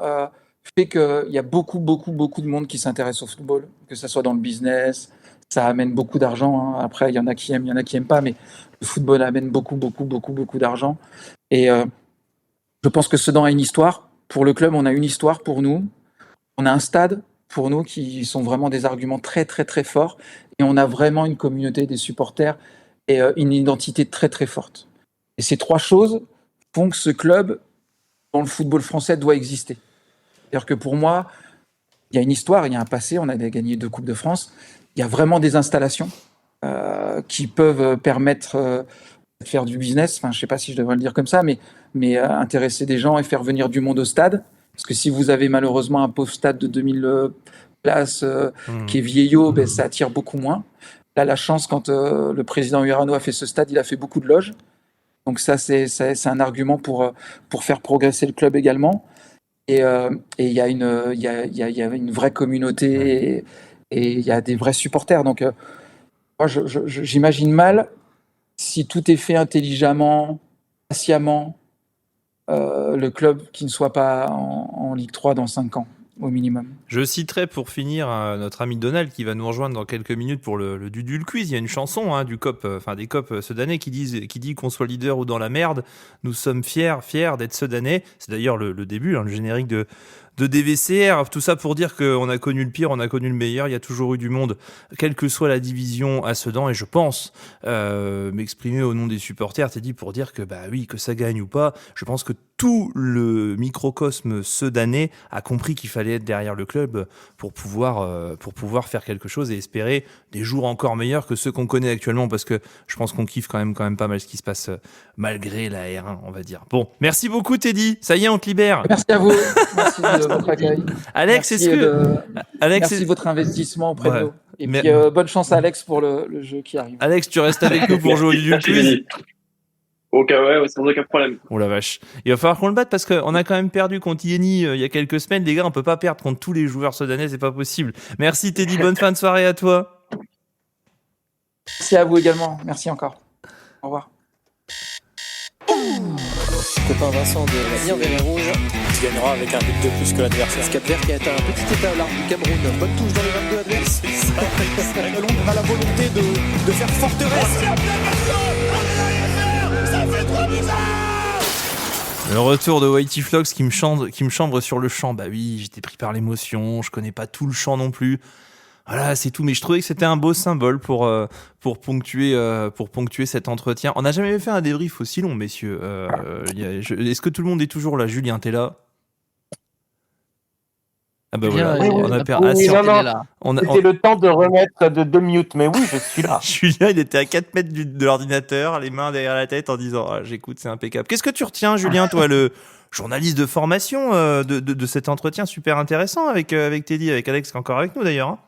fait qu'il y a beaucoup de monde qui s'intéresse au football, que ça soit dans le business, ça amène beaucoup d'argent. Hein. Après, il y en a qui aiment, il y en a qui aiment pas, mais le football amène beaucoup d'argent. Et je pense que Sedan a une histoire. Pour le club, on a une histoire pour nous. On a un stade pour nous qui sont vraiment des arguments très forts. Et on a vraiment une communauté des supporters et une identité très forte. Et ces 3 choses font que ce club, dans le football français, doit exister. C'est-à-dire que pour moi, il y a une histoire, il y a un passé, on a gagné 2 Coupes de France. Il y a vraiment des installations qui peuvent permettre de faire du business. Enfin, je ne sais pas si je devrais le dire comme ça, mais intéresser des gens et faire venir du monde au stade. Parce que si vous avez malheureusement un pauvre stade de 2000 places qui est vieillot, ben, ça attire beaucoup moins. Là, la chance, quand le président Urano a fait ce stade, il a fait beaucoup de loges. Donc ça, c'est un argument pour faire progresser le club également. Et il y a une vraie communauté et il y a des vrais supporters. Donc moi, j'imagine mal, si tout est fait intelligemment, patiemment, le club qui ne soit pas en Ligue 3 dans 5 ans, au minimum. Je citerai pour finir notre ami Donald qui va nous rejoindre dans quelques minutes pour le Dudul Quiz. Il y a une chanson du COP, des COP Sedanais qui dit qu'on soit leader ou dans la merde. Nous sommes fiers d'être Sedanais. C'est d'ailleurs le début, le générique de DVCR, tout ça pour dire qu'on a connu le pire, on a connu le meilleur, il y a toujours eu du monde, quelle que soit la division à Sedan, et je pense m'exprimer au nom des supporters, c'est dit pour dire que bah oui, que ça gagne ou pas, je pense que tout le microcosme sedanais a compris qu'il fallait être derrière le club pour pouvoir faire quelque chose et espérer des jours encore meilleurs que ceux qu'on connaît actuellement, parce que je pense qu'on kiffe quand même pas mal ce qui se passe malgré la R1, on va dire. Bon, merci beaucoup Teddy, ça y est, on te libère. Merci à vous, merci de votre accueil. Alex, merci merci de votre investissement auprès de nous. Et puis bonne chance à Alex pour le jeu qui arrive. Alex, tu restes avec nous pour jouer au quiz. Ouais, sans aucun problème. Oh la vache. Il va falloir qu'on le batte parce qu'on a quand même perdu contre Yeni il y a quelques semaines. Les gars, on peut pas perdre contre tous les joueurs sudanais, c'est pas possible. Merci Teddy, bonne fin de soirée à toi. Merci à vous également, merci encore. Au revoir. Copain Vincent de la Bienvenue Rouge qui gagnera avec un but de plus que l'adversaire. Cap-Vert qui a été un petit état du Cameroun. Bonne touche dans les 22 adverses. Londres a la volonté de faire forteresse. Ça fait trop bizarre. Le retour de Whitey Flox qui me chambre sur le chant. Bah oui, j'étais pris par l'émotion, je connais pas tout le chant non plus. Voilà, c'est tout. Mais je trouvais que c'était un beau symbole pour ponctuer cet entretien. On n'a jamais fait un débrief aussi long, messieurs. Est-ce que tout le monde est toujours là? Julien, t'es là? Ah bah voilà, on a perdu. C'était le temps de remettre de 2 minutes, mais oui, je suis là. Julien, il était à 4 mètres de l'ordinateur, les mains derrière la tête en disant j'écoute, c'est impeccable. Qu'est-ce que tu retiens, Julien, toi, le journaliste de formation de cet entretien super intéressant avec Teddy, avec Alex qui est encore avec nous d'ailleurs, hein?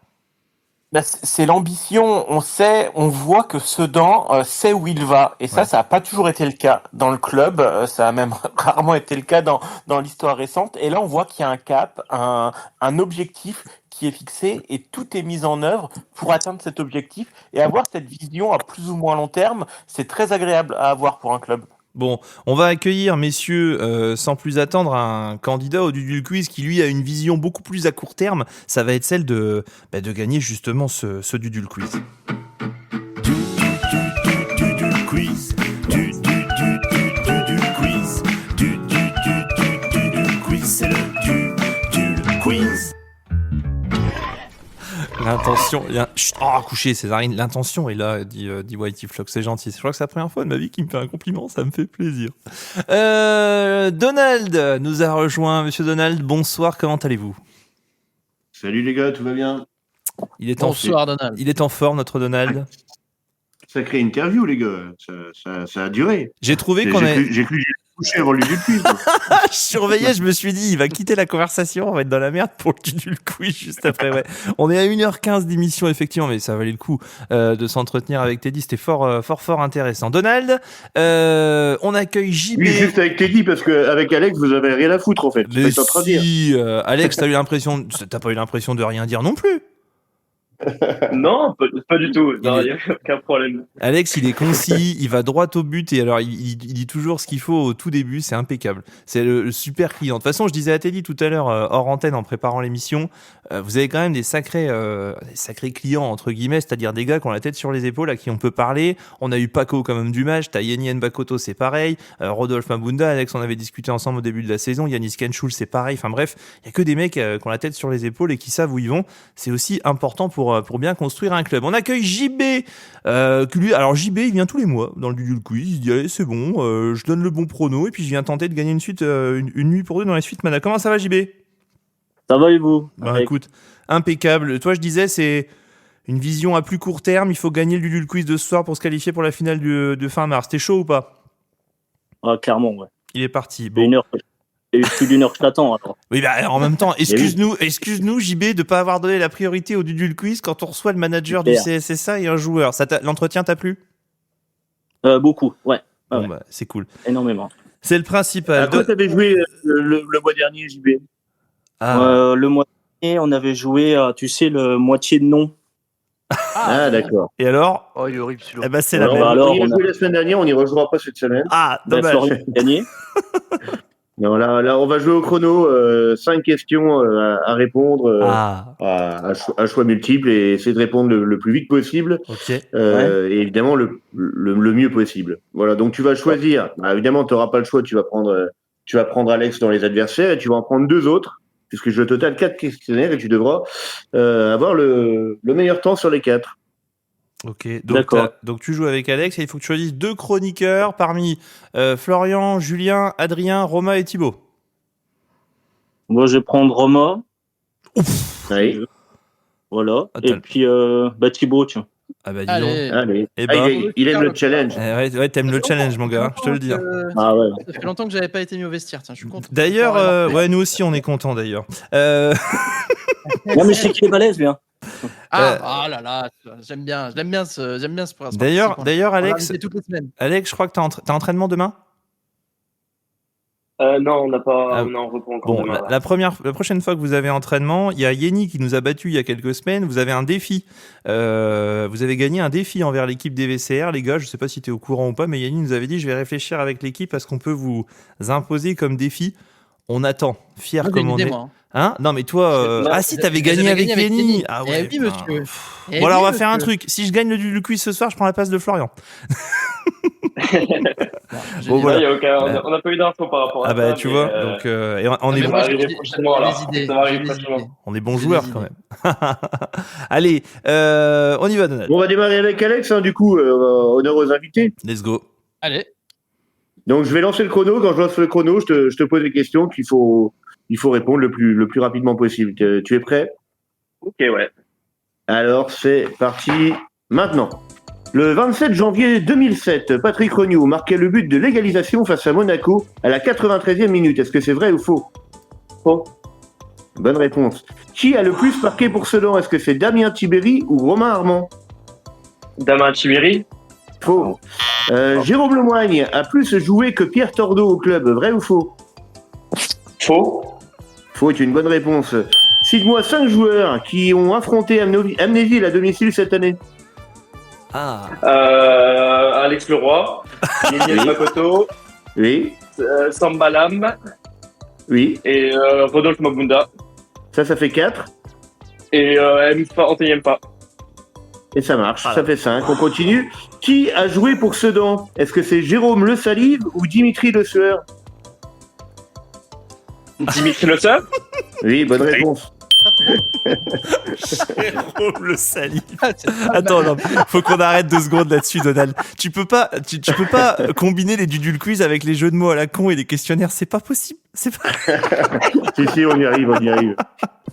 C'est l'ambition. On voit que Sedan sait où il va. Et ça n'a pas toujours été le cas dans le club. Ça a même rarement été le cas dans l'histoire récente. Et là, on voit qu'il y a un cap, un objectif qui est fixé et tout est mis en œuvre pour atteindre cet objectif. Et avoir cette vision à plus ou moins long terme, c'est très agréable à avoir pour un club. Bon, on va accueillir, messieurs, sans plus attendre, un candidat au Dudul Quiz qui, lui, a une vision beaucoup plus à court terme. Ça va être celle de gagner justement ce Dudul Quiz. Dudul Quiz. Dudul Quiz. Dudul Quiz. C'est le Dudul Quiz. L'intention, couché Césarine, l'intention est là, dit Whitey Flock, c'est gentil. Je crois que c'est la première fois de ma vie qu'il me fait un compliment, ça me fait plaisir. Donald nous a rejoint. Monsieur Donald, bonsoir, comment allez-vous? Salut les gars, tout va bien? Bonsoir Donald. Il est en forme, notre Donald. Sacrée interview les gars, ça a duré. J'ai trouvé J'ai cru couché avant le Dudul Quiz. Je surveillais, je me suis dit, il va quitter la conversation, on va être dans la merde pour le Dudul Quiz juste après. Ouais. On est à 1h15 d'émission, effectivement, mais ça valait le coup de s'entretenir avec Teddy, c'était fort intéressant. Donald, on accueille JB. Oui, juste avec Teddy, parce qu'avec Alex, vous avez rien à foutre en fait. Mais si, Alex, t'as pas eu l'impression de rien dire non plus? Non, pas du tout. Il n'y a aucun problème. Alex, il est concis, il va droit au but et alors il dit toujours ce qu'il faut au tout début, c'est impeccable. C'est le super client. De toute façon, je disais à Teddy tout à l'heure hors antenne en préparant l'émission, vous avez quand même des sacrés clients entre guillemets, c'est-à-dire des gars qui ont la tête sur les épaules à qui on peut parler. On a eu Paco comme homme du match, t'as Yenny Nbakoto, c'est pareil, Rodolphe Mabunda, Alex, on avait discuté ensemble au début de la saison, Yanis Kenchoul, c'est pareil. Enfin bref, il y a que des mecs qui ont la tête sur les épaules et qui savent où ils vont. C'est aussi important pour bien construire un club. On accueille JB. Alors JB, il vient tous les mois dans le Dudul Quiz. Il dit allez, c'est bon, je donne le bon prono et puis je viens tenter de gagner une nuit pour deux dans les suites Mana. Comment ça va JB? Ça va et vous? Écoute, impeccable. Toi, je disais, c'est une vision à plus court terme. Il faut gagner le Dudul Quiz de ce soir pour se qualifier pour la finale de fin mars. T'es chaud ou pas? Clairement, ouais. Il est parti. Bon. Plus d'une heure que je t'attends. Attends. Oui, en même temps, excuse-nous, JB, de pas avoir donné la priorité au Dudul Quiz quand on reçoit le manager du CSSA et un joueur. L'entretien t'a plu? Beaucoup, ouais. Bon, c'est cool. Énormément. C'est le principal. Toi, t'avais joué le mois dernier, JB? Le mois dernier, on avait joué, le moitié de non. D'accord. Et alors? Oh, il est horrible celui-là. C'est la même. On y a joué la semaine dernière, on n'y rejouera pas cette semaine. Dommage. Florian a gagné. Non, là, on va jouer au chrono, 5 questions à répondre à choix multiples et essayer de répondre le plus vite possible. Okay. Et évidemment le mieux possible. Voilà, donc tu vas choisir. Évidemment, tu n'auras pas le choix. Tu vas prendre Alex dans les adversaires et tu vas en prendre 2 autres, puisque je total 4 questionnaires et tu devras avoir le meilleur temps sur les 4. Ok, donc tu joues avec Alex et il faut que tu choisisses 2 chroniqueurs parmi Florian, Julien, Adrien, Roma et Thibaut. Moi, je vais prendre Roma. Ouf. Oui. Voilà. Attends. Et puis Thibaut, tiens. Dis donc. Allez. Il aime le challenge. Ouais, t'aimes le challenge, mon gars, je te le dis. Ouais. Ça fait longtemps que j'avais pas été mis au vestiaire, tiens, je suis content. D'ailleurs, nous aussi, on est contents d'ailleurs. Non, mais c'est qui est balèze, bien. Là là, j'aime bien ce principe. D'ailleurs, Alex, je crois que t'as entraînement demain? Non, on n'a pas, on est en repos encore. Bon, demain, la prochaine fois que vous avez entraînement, il y a Yenny qui nous a battu il y a quelques semaines. Vous avez un défi. Vous avez gagné un défi envers l'équipe des VCR, les gars. Je sais pas si t'es au courant ou pas, mais Yenny nous avait dit, je vais réfléchir avec l'équipe à ce qu'on peut vous imposer comme défi. On attend, fier comme on est. Hein? Non, mais toi, si t'avais gagné avec Yenny. Ah ouais. Oui, monsieur. Bon, alors on va faire un truc. Si je gagne le quiz ce soir, je prends la place de Florian. Bon, voilà. On n'a pas eu d'infos par rapport à ça. Tu vois, donc on est on est bons joueurs quand même. Allez, on y va, Donald. On va démarrer avec Alex, du coup, honneur aux invités. Let's go. Allez. Donc je vais lancer le chrono. Quand je lance le chrono, je te pose des questions qu'il faut répondre le plus rapidement possible. Tu es prêt? Ok, ouais. Alors c'est parti maintenant. Le 27 janvier 2007, Patrick Rognoux marquait le but de l'égalisation face à Monaco à la 93e minute. Est-ce que c'est vrai ou faux? Faux. Bonne réponse. Qui a le plus marqué pour Sedan? Est-ce que c'est Damien Tibéri ou Romain Armand? Damien Tibéri. Faux. Jérôme Lemoigne a plus joué que Pierre Tordeau au club, vrai ou faux? Faux. Faux est une bonne réponse. Cite-moi 5 joueurs qui ont affronté Amnéville à domicile cette année. Alex Leroy, Lilian Makoto, Oui, Samba Lam oui. et Rodolphe Mabunda. Ça fait 4. Et Anthony Mpa. Et ça marche, ça fait 5. On continue. Qui a joué pour Sedan? Est-ce que c'est Jérôme Le Salive ou Dimitri Le Sueur? Dimitri Le Sueur. Oui, bonne réponse. Jérôme Le Salive. Attends, non, faut qu'on arrête 2 secondes là-dessus, Donald. Tu peux pas combiner les Dudul Quiz avec les jeux de mots à la con et les questionnaires, c'est pas possible. C'est pas. Si, on y arrive.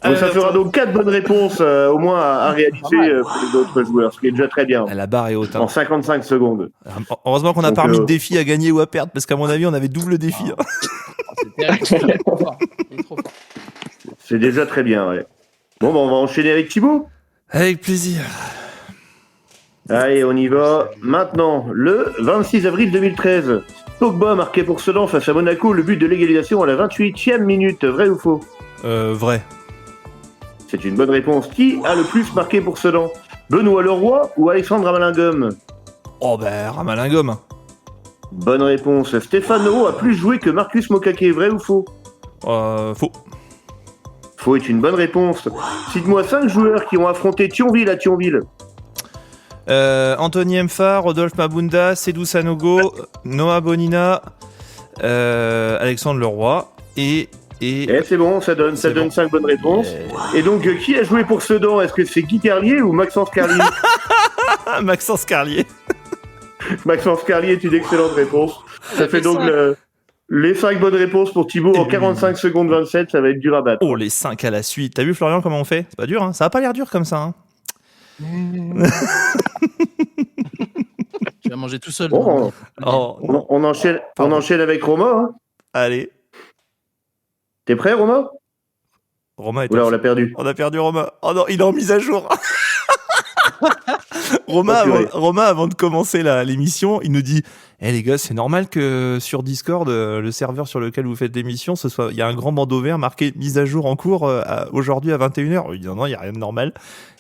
Bon, ça fera donc 4 bonnes réponses au moins à réaliser pour les autres joueurs, ce qui est déjà très bien. La barre est haute. Hein. En 55 secondes. Heureusement qu'on n'a pas remis de défi à gagner ou à perdre, parce qu'à mon avis, on avait double défi. C'est déjà très bien, ouais. Bon, on va enchaîner avec Thibaut. Avec plaisir. Allez, on y va. Maintenant, le 26 avril 2013, Pogba marquait pour Sedan face à Monaco le but de l'égalisation à la 28e minute. Vrai ou faux? Vrai. C'est une bonne réponse. Qui a le plus marqué pour Sedan? Benoît Leroy ou Alexandre Ramalingom? Oh Ramalingom. Bonne réponse. Stéphane Leroux a plus joué que Marcus Mokake. Vrai ou faux? Faux. Faux est une bonne réponse. Cite-moi 5 joueurs qui ont affronté Thionville à Thionville. Anthony Mfa, Rodolphe Mabunda, Sédou Sanogo, Noah Bonina, Alexandre Leroy et c'est bon, ça donne 5 bonnes réponses. Et donc, qui a joué pour Sedan? Est-ce que c'est Guy Carlier ou Maxence Carlier? Maxence Carlier. Maxence Carlier est une excellente réponse. Ça fait donc les 5 bonnes réponses pour Thibaut en 45 secondes 27, ça va être dur à battre. Oh, les 5 à la suite. T'as vu, Florian, comment on fait? C'est pas dur, hein? Ça a pas l'air dur comme ça, hein? Tu vas manger tout seul. Bon, on enchaîne avec Romain. Hein. Allez. T'es prêt, Romain? Romain est on l'a perdu. On a perdu Romain. Oh non, il est en mise à jour. Romain, avant de commencer l'émission, il nous dit les gars, c'est normal que sur Discord, le serveur sur lequel vous faites l'émission, il y a un grand bandeau vert marqué mise à jour en cours aujourd'hui à 21h. Il dit non, il n'y a rien de normal.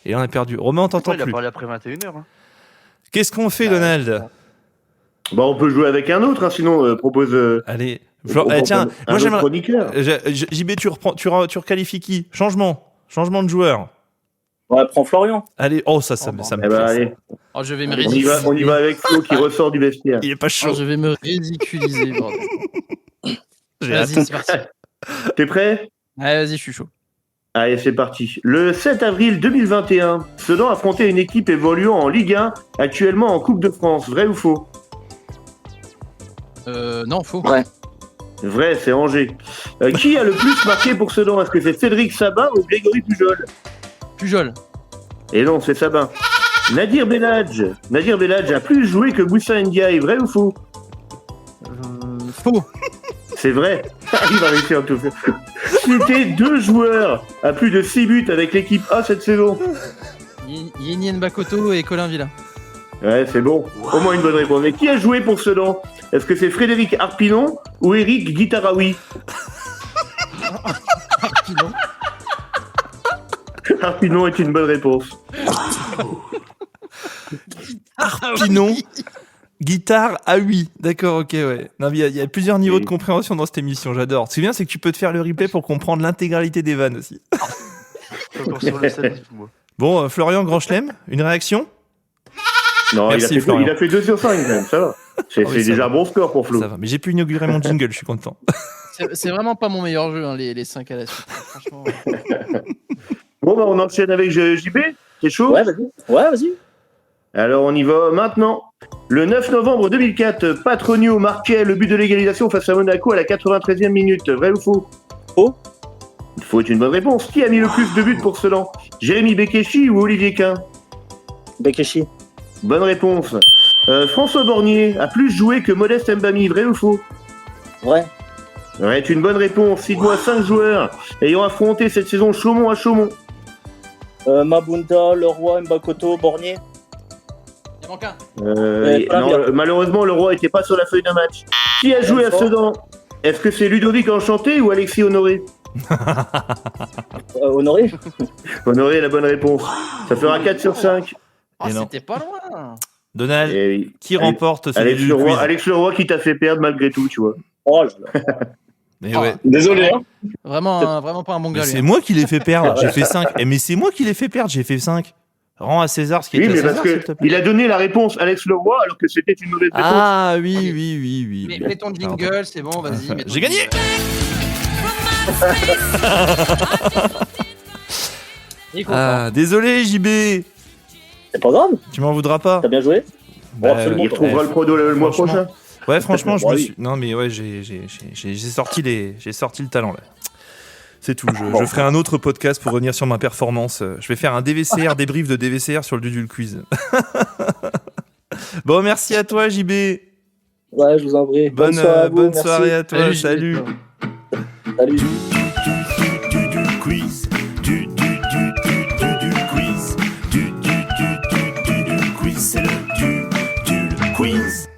Et là, on a perdu. Romain, on t'entend plus. Il a parlé après 21h. Hein. Qu'est-ce qu'on fait, Donald? On peut jouer avec un autre, hein, sinon propose. Allez. Tiens, moi j'aimerais. JB, tu requalifies qui? Changement de joueur. Ouais, prends Florian. Allez, ça me allez. Oh, je vais me ridiculiser. On y va avec Flo qui ressort du vestiaire. Il est pas chaud. Je vais me ridiculiser, bordel. Vas-y, c'est parti. T'es prêt? Allez, vas-y, je suis chaud. Allez, c'est parti. Le 7 avril 2021, Sedan affrontait une équipe évoluant en Ligue 1, actuellement en Coupe de France. Vrai ou faux? Non, faux. Ouais. Vrai, c'est Angers. Qui a le plus marqué pour Sedan? Est-ce que c'est Cédric Sabin ou Grégory Pujol? Pujol. Et non, c'est Sabin. Nadir Belhadj a plus joué que Moussa Ndiaye. Vrai ou faux? Faux. C'est vrai. Il va réussir à tout faire. Citez 2 joueurs à plus de 6 buts avec l'équipe A cette saison. Yenien Bakoto et Colin Villa. Ouais, c'est bon. Au moins une bonne réponse. Mais qui a joué pour Sedan? Est-ce que c'est Frédéric Arpinon ou Eric Guitaraoui? Arpinon. Arpinon est une bonne réponse. Arpinon. Guitare à 8. D'accord, ok, ouais. Non, il y a plusieurs niveaux de compréhension dans cette émission, j'adore. Ce qui est bien, c'est que tu peux te faire le replay pour comprendre l'intégralité des vannes aussi. Bon, Florian Grand Chelem, une réaction? Non, merci, il a fait 2 sur 5 même, ça va. C'est déjà un bon score pour Flo. Ça va, mais j'ai pu inaugurer mon jingle, je suis content. C'est vraiment pas mon meilleur jeu, hein, les 5 à la suite. Franchement. Bon, on enchaîne avec JB. T'es chaud? Ouais, vas-y. Alors, on y va maintenant. Le 9 novembre 2004, Patronio marquait le but de l'égalisation face à Monaco à la 93e minute. Vrai ou faux? Faux. Faux est une bonne réponse. Qui a mis le plus de buts pour Sedan? Jérémy Bekeshi ou Olivier Quin? Bekeshi. Bonne réponse. François Bornier a plus joué que Modeste Mbami. Vrai ou faux? Ouais. Ouais, c'est une bonne réponse. Cite-moi 5 joueurs ayant affronté cette saison Chaumont à Chaumont. Mabunda, Leroy, Mbakoto, Bornier. Il manque un. Non, malheureusement, Leroy n'était pas sur la feuille d'un match. Qui a joué à Sedan? Est-ce que c'est Ludovic Enchanté ou Alexis Honoré? Honoré. Honoré est la bonne réponse. Ça fera 4 sur 5. Oh, c'était pas loin. Donald, qui remporte ce Alex début de Leroy, quiz? Alex Leroy qui t'a fait perdre malgré tout, tu vois. Oh, Mais ouais. Désolé. Hein. Vraiment pas un bon Mais gars. c'est moi qui l'ai fait perdre. J'ai fait 5. Mais c'est moi qui l'ai fait perdre. J'ai fait 5. Rends à César ce qui est à mais César, parce s'il te plaît. qu'il a donné la réponse Alex Leroy alors que c'était une mauvaise réponse. Ah oui. Mais mets ton jingle, c'est bon, vas-y. J'ai gagné. Ah, désolé JB. C'est pas grave. Tu m'en voudras pas. T'as bien joué. Il retrouvera le prodo le mois prochain. Ouais, franchement, je Bon, me oui. suis. Non, mais ouais, j'ai sorti le talent là. C'est tout. Je ferai un autre podcast pour revenir sur ma performance. Je vais faire un DVCR, débrief de DVCR sur le Dudul Quiz. Bon, merci à toi, JB. Ouais, je vous en prie. Bonne merci. soirée à toi. Salut. Salut. Quiz. Du quiz. C'est le quiz.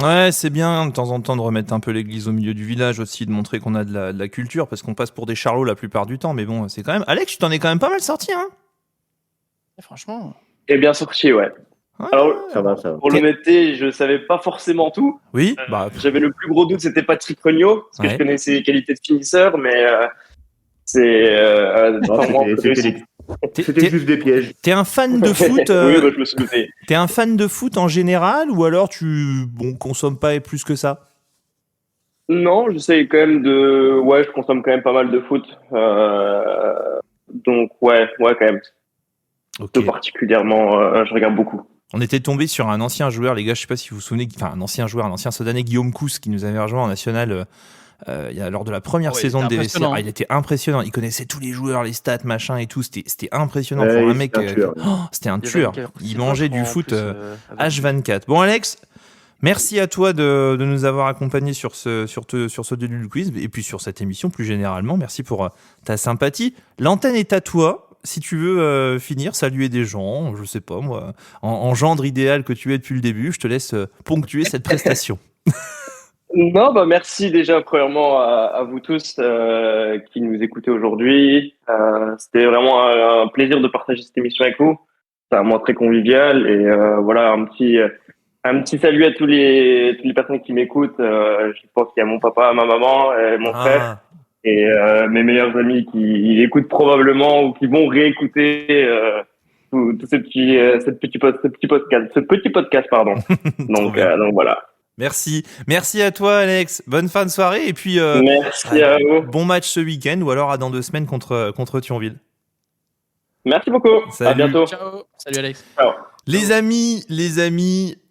Ouais, c'est bien de temps en temps de remettre un peu l'église au milieu du village aussi, de montrer qu'on a de la culture, parce qu'on passe pour des charlots la plupart du temps. Mais bon, c'est quand même. Alex, tu t'en es quand même pas mal sorti, hein? Franchement. Et bien sorti, ouais. Alors, Ça va. pour l'honnêteté, je savais pas forcément tout. Oui. J'avais le plus gros doute, c'était Patrick Regnault, parce que je connais ses qualités de finisseur, mais C'était juste des pièges. T'es un fan de foot Oui, je me suis douté. T'es un fan de foot en général, ou alors tu consommes pas plus que ça? Non, j'essaye quand même de... Ouais, je consomme quand même pas mal de foot. Donc, ouais, quand même. Tout particulièrement, je regarde beaucoup. On était tombé sur un ancien joueur, les gars, je sais pas si vous vous souvenez, un ancien Sodanais, Guillaume Cousse, qui nous avait rejoint en national lors de la première saison de DVCR. Il était impressionnant, il connaissait tous les joueurs, les stats, machin et tout, c'était impressionnant pour un mec. C'était un tueur. Il mangeait du foot H24. Bon, Alex, merci à toi de nous avoir accompagnés sur ce Dudul Quiz et puis sur cette émission plus généralement. Merci pour ta sympathie. L'antenne est à toi. Si tu veux finir, saluer des gens, je sais pas moi, en gendre idéal que tu es depuis le début, je te laisse ponctuer cette prestation. Non, merci déjà premièrement à vous tous qui nous écoutez aujourd'hui. C'était vraiment un plaisir de partager cette émission avec vous. C'est un moment très convivial et voilà un petit salut à tous les personnes qui m'écoutent. Je pense qu'il y a mon papa, ma maman, et mon frère. Et mes meilleurs amis qui écoutent probablement ou qui vont réécouter tout ce petit podcast, pardon. donc voilà. Merci à toi, Alex. Bonne fin de soirée et puis merci à vous. Bon match ce week-end ou alors à dans 2 semaines contre Thionville. Merci beaucoup. Salut. À bientôt. Ciao. Salut Alex. Ciao. Les amis,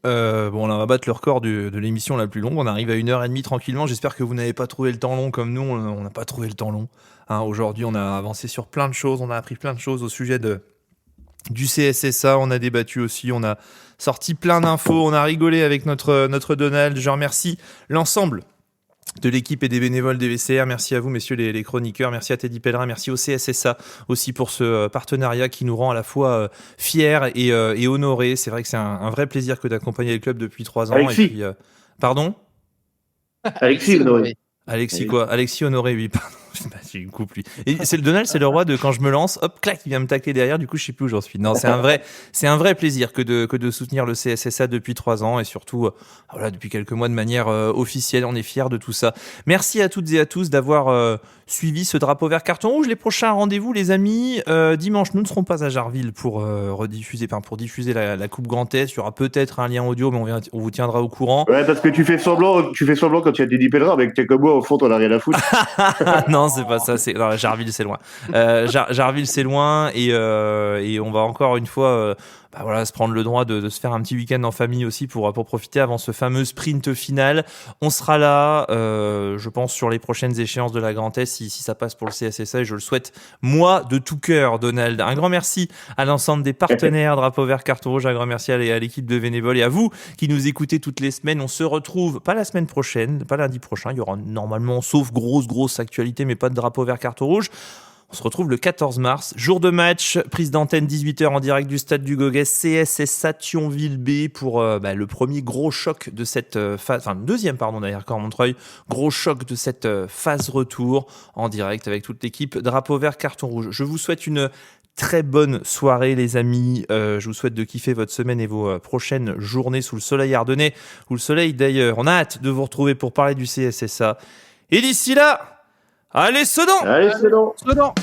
bon, là, on va battre le record de l'émission la plus longue. On arrive à 1h30 tranquillement. J'espère que vous n'avez pas trouvé le temps long comme nous. On n'a pas trouvé le temps long. Aujourd'hui, on a avancé sur plein de choses. On a appris plein de choses au sujet du CSSA. On a débattu aussi. On a sorti plein d'infos. On a rigolé avec notre Donald. Je remercie l'ensemble de l'équipe et des bénévoles des VCR. Merci à vous, messieurs les chroniqueurs. Merci à Teddy Pellerin. Merci au CSSA aussi pour ce partenariat qui nous rend à la fois fiers et honorés. C'est vrai que c'est un vrai plaisir que d'accompagner le club depuis 3 ans. Alexis. Et puis, pardon Alexis Honoré. Alexis quoi? Alexis Honoré, oui, pardon. J'ai une coupe, lui. Et c'est le Donald, c'est le roi de quand je me lance, hop, clac, il vient me tacler derrière, du coup, je sais plus où j'en suis. Non, c'est un vrai plaisir que de soutenir le CSSA depuis 3 ans et surtout, voilà, depuis quelques mois de manière officielle. On est fiers de tout ça. Merci à toutes et à tous d'avoir suivi ce drapeau vert carton rouge. Les prochains rendez-vous, les amis, dimanche, nous ne serons pas à Jarville pour diffuser la Coupe Grand Est. Il y aura peut-être un lien audio, mais on vous tiendra au courant. Ouais, parce que tu fais semblant quand tu as Teddy Pellerin, avec tes comme moi, au fond, t'en as rien à foutre. Non, c'est pas ça. Jarville, c'est loin. Jarville, c'est loin et on va encore une fois se prendre le droit de se faire un petit week-end en famille aussi pour profiter avant ce fameux sprint final. On sera là, je pense, sur les prochaines échéances de la Grand Est si ça passe pour le CSSA, et je le souhaite moi de tout cœur, Donald. Un grand merci à l'ensemble des partenaires Drapeau Vert Carton Rouge, un grand merci à l'équipe de bénévoles et à vous qui nous écoutez toutes les semaines. On se retrouve pas la semaine prochaine, pas lundi prochain, il y aura normalement, sauf grosse actualité, mais pas de Drapeau Vert Carton Rouge. On se retrouve le 14 mars, jour de match, prise d'antenne 18h en direct du stade du Goguès, CSSA Thionville B pour le premier gros choc de cette phase, enfin le deuxième d'ailleurs, Caen-Montreuil, gros choc de cette phase retour en direct avec toute l'équipe Drapeau Vert Carton Rouge. Je vous souhaite une très bonne soirée les amis, je vous souhaite de kiffer votre semaine et vos prochaines journées sous le soleil ardennais, ou le soleil d'ailleurs. On a hâte de vous retrouver pour parler du CSSA. Et d'ici là, allez Sedan! Allez Sedan!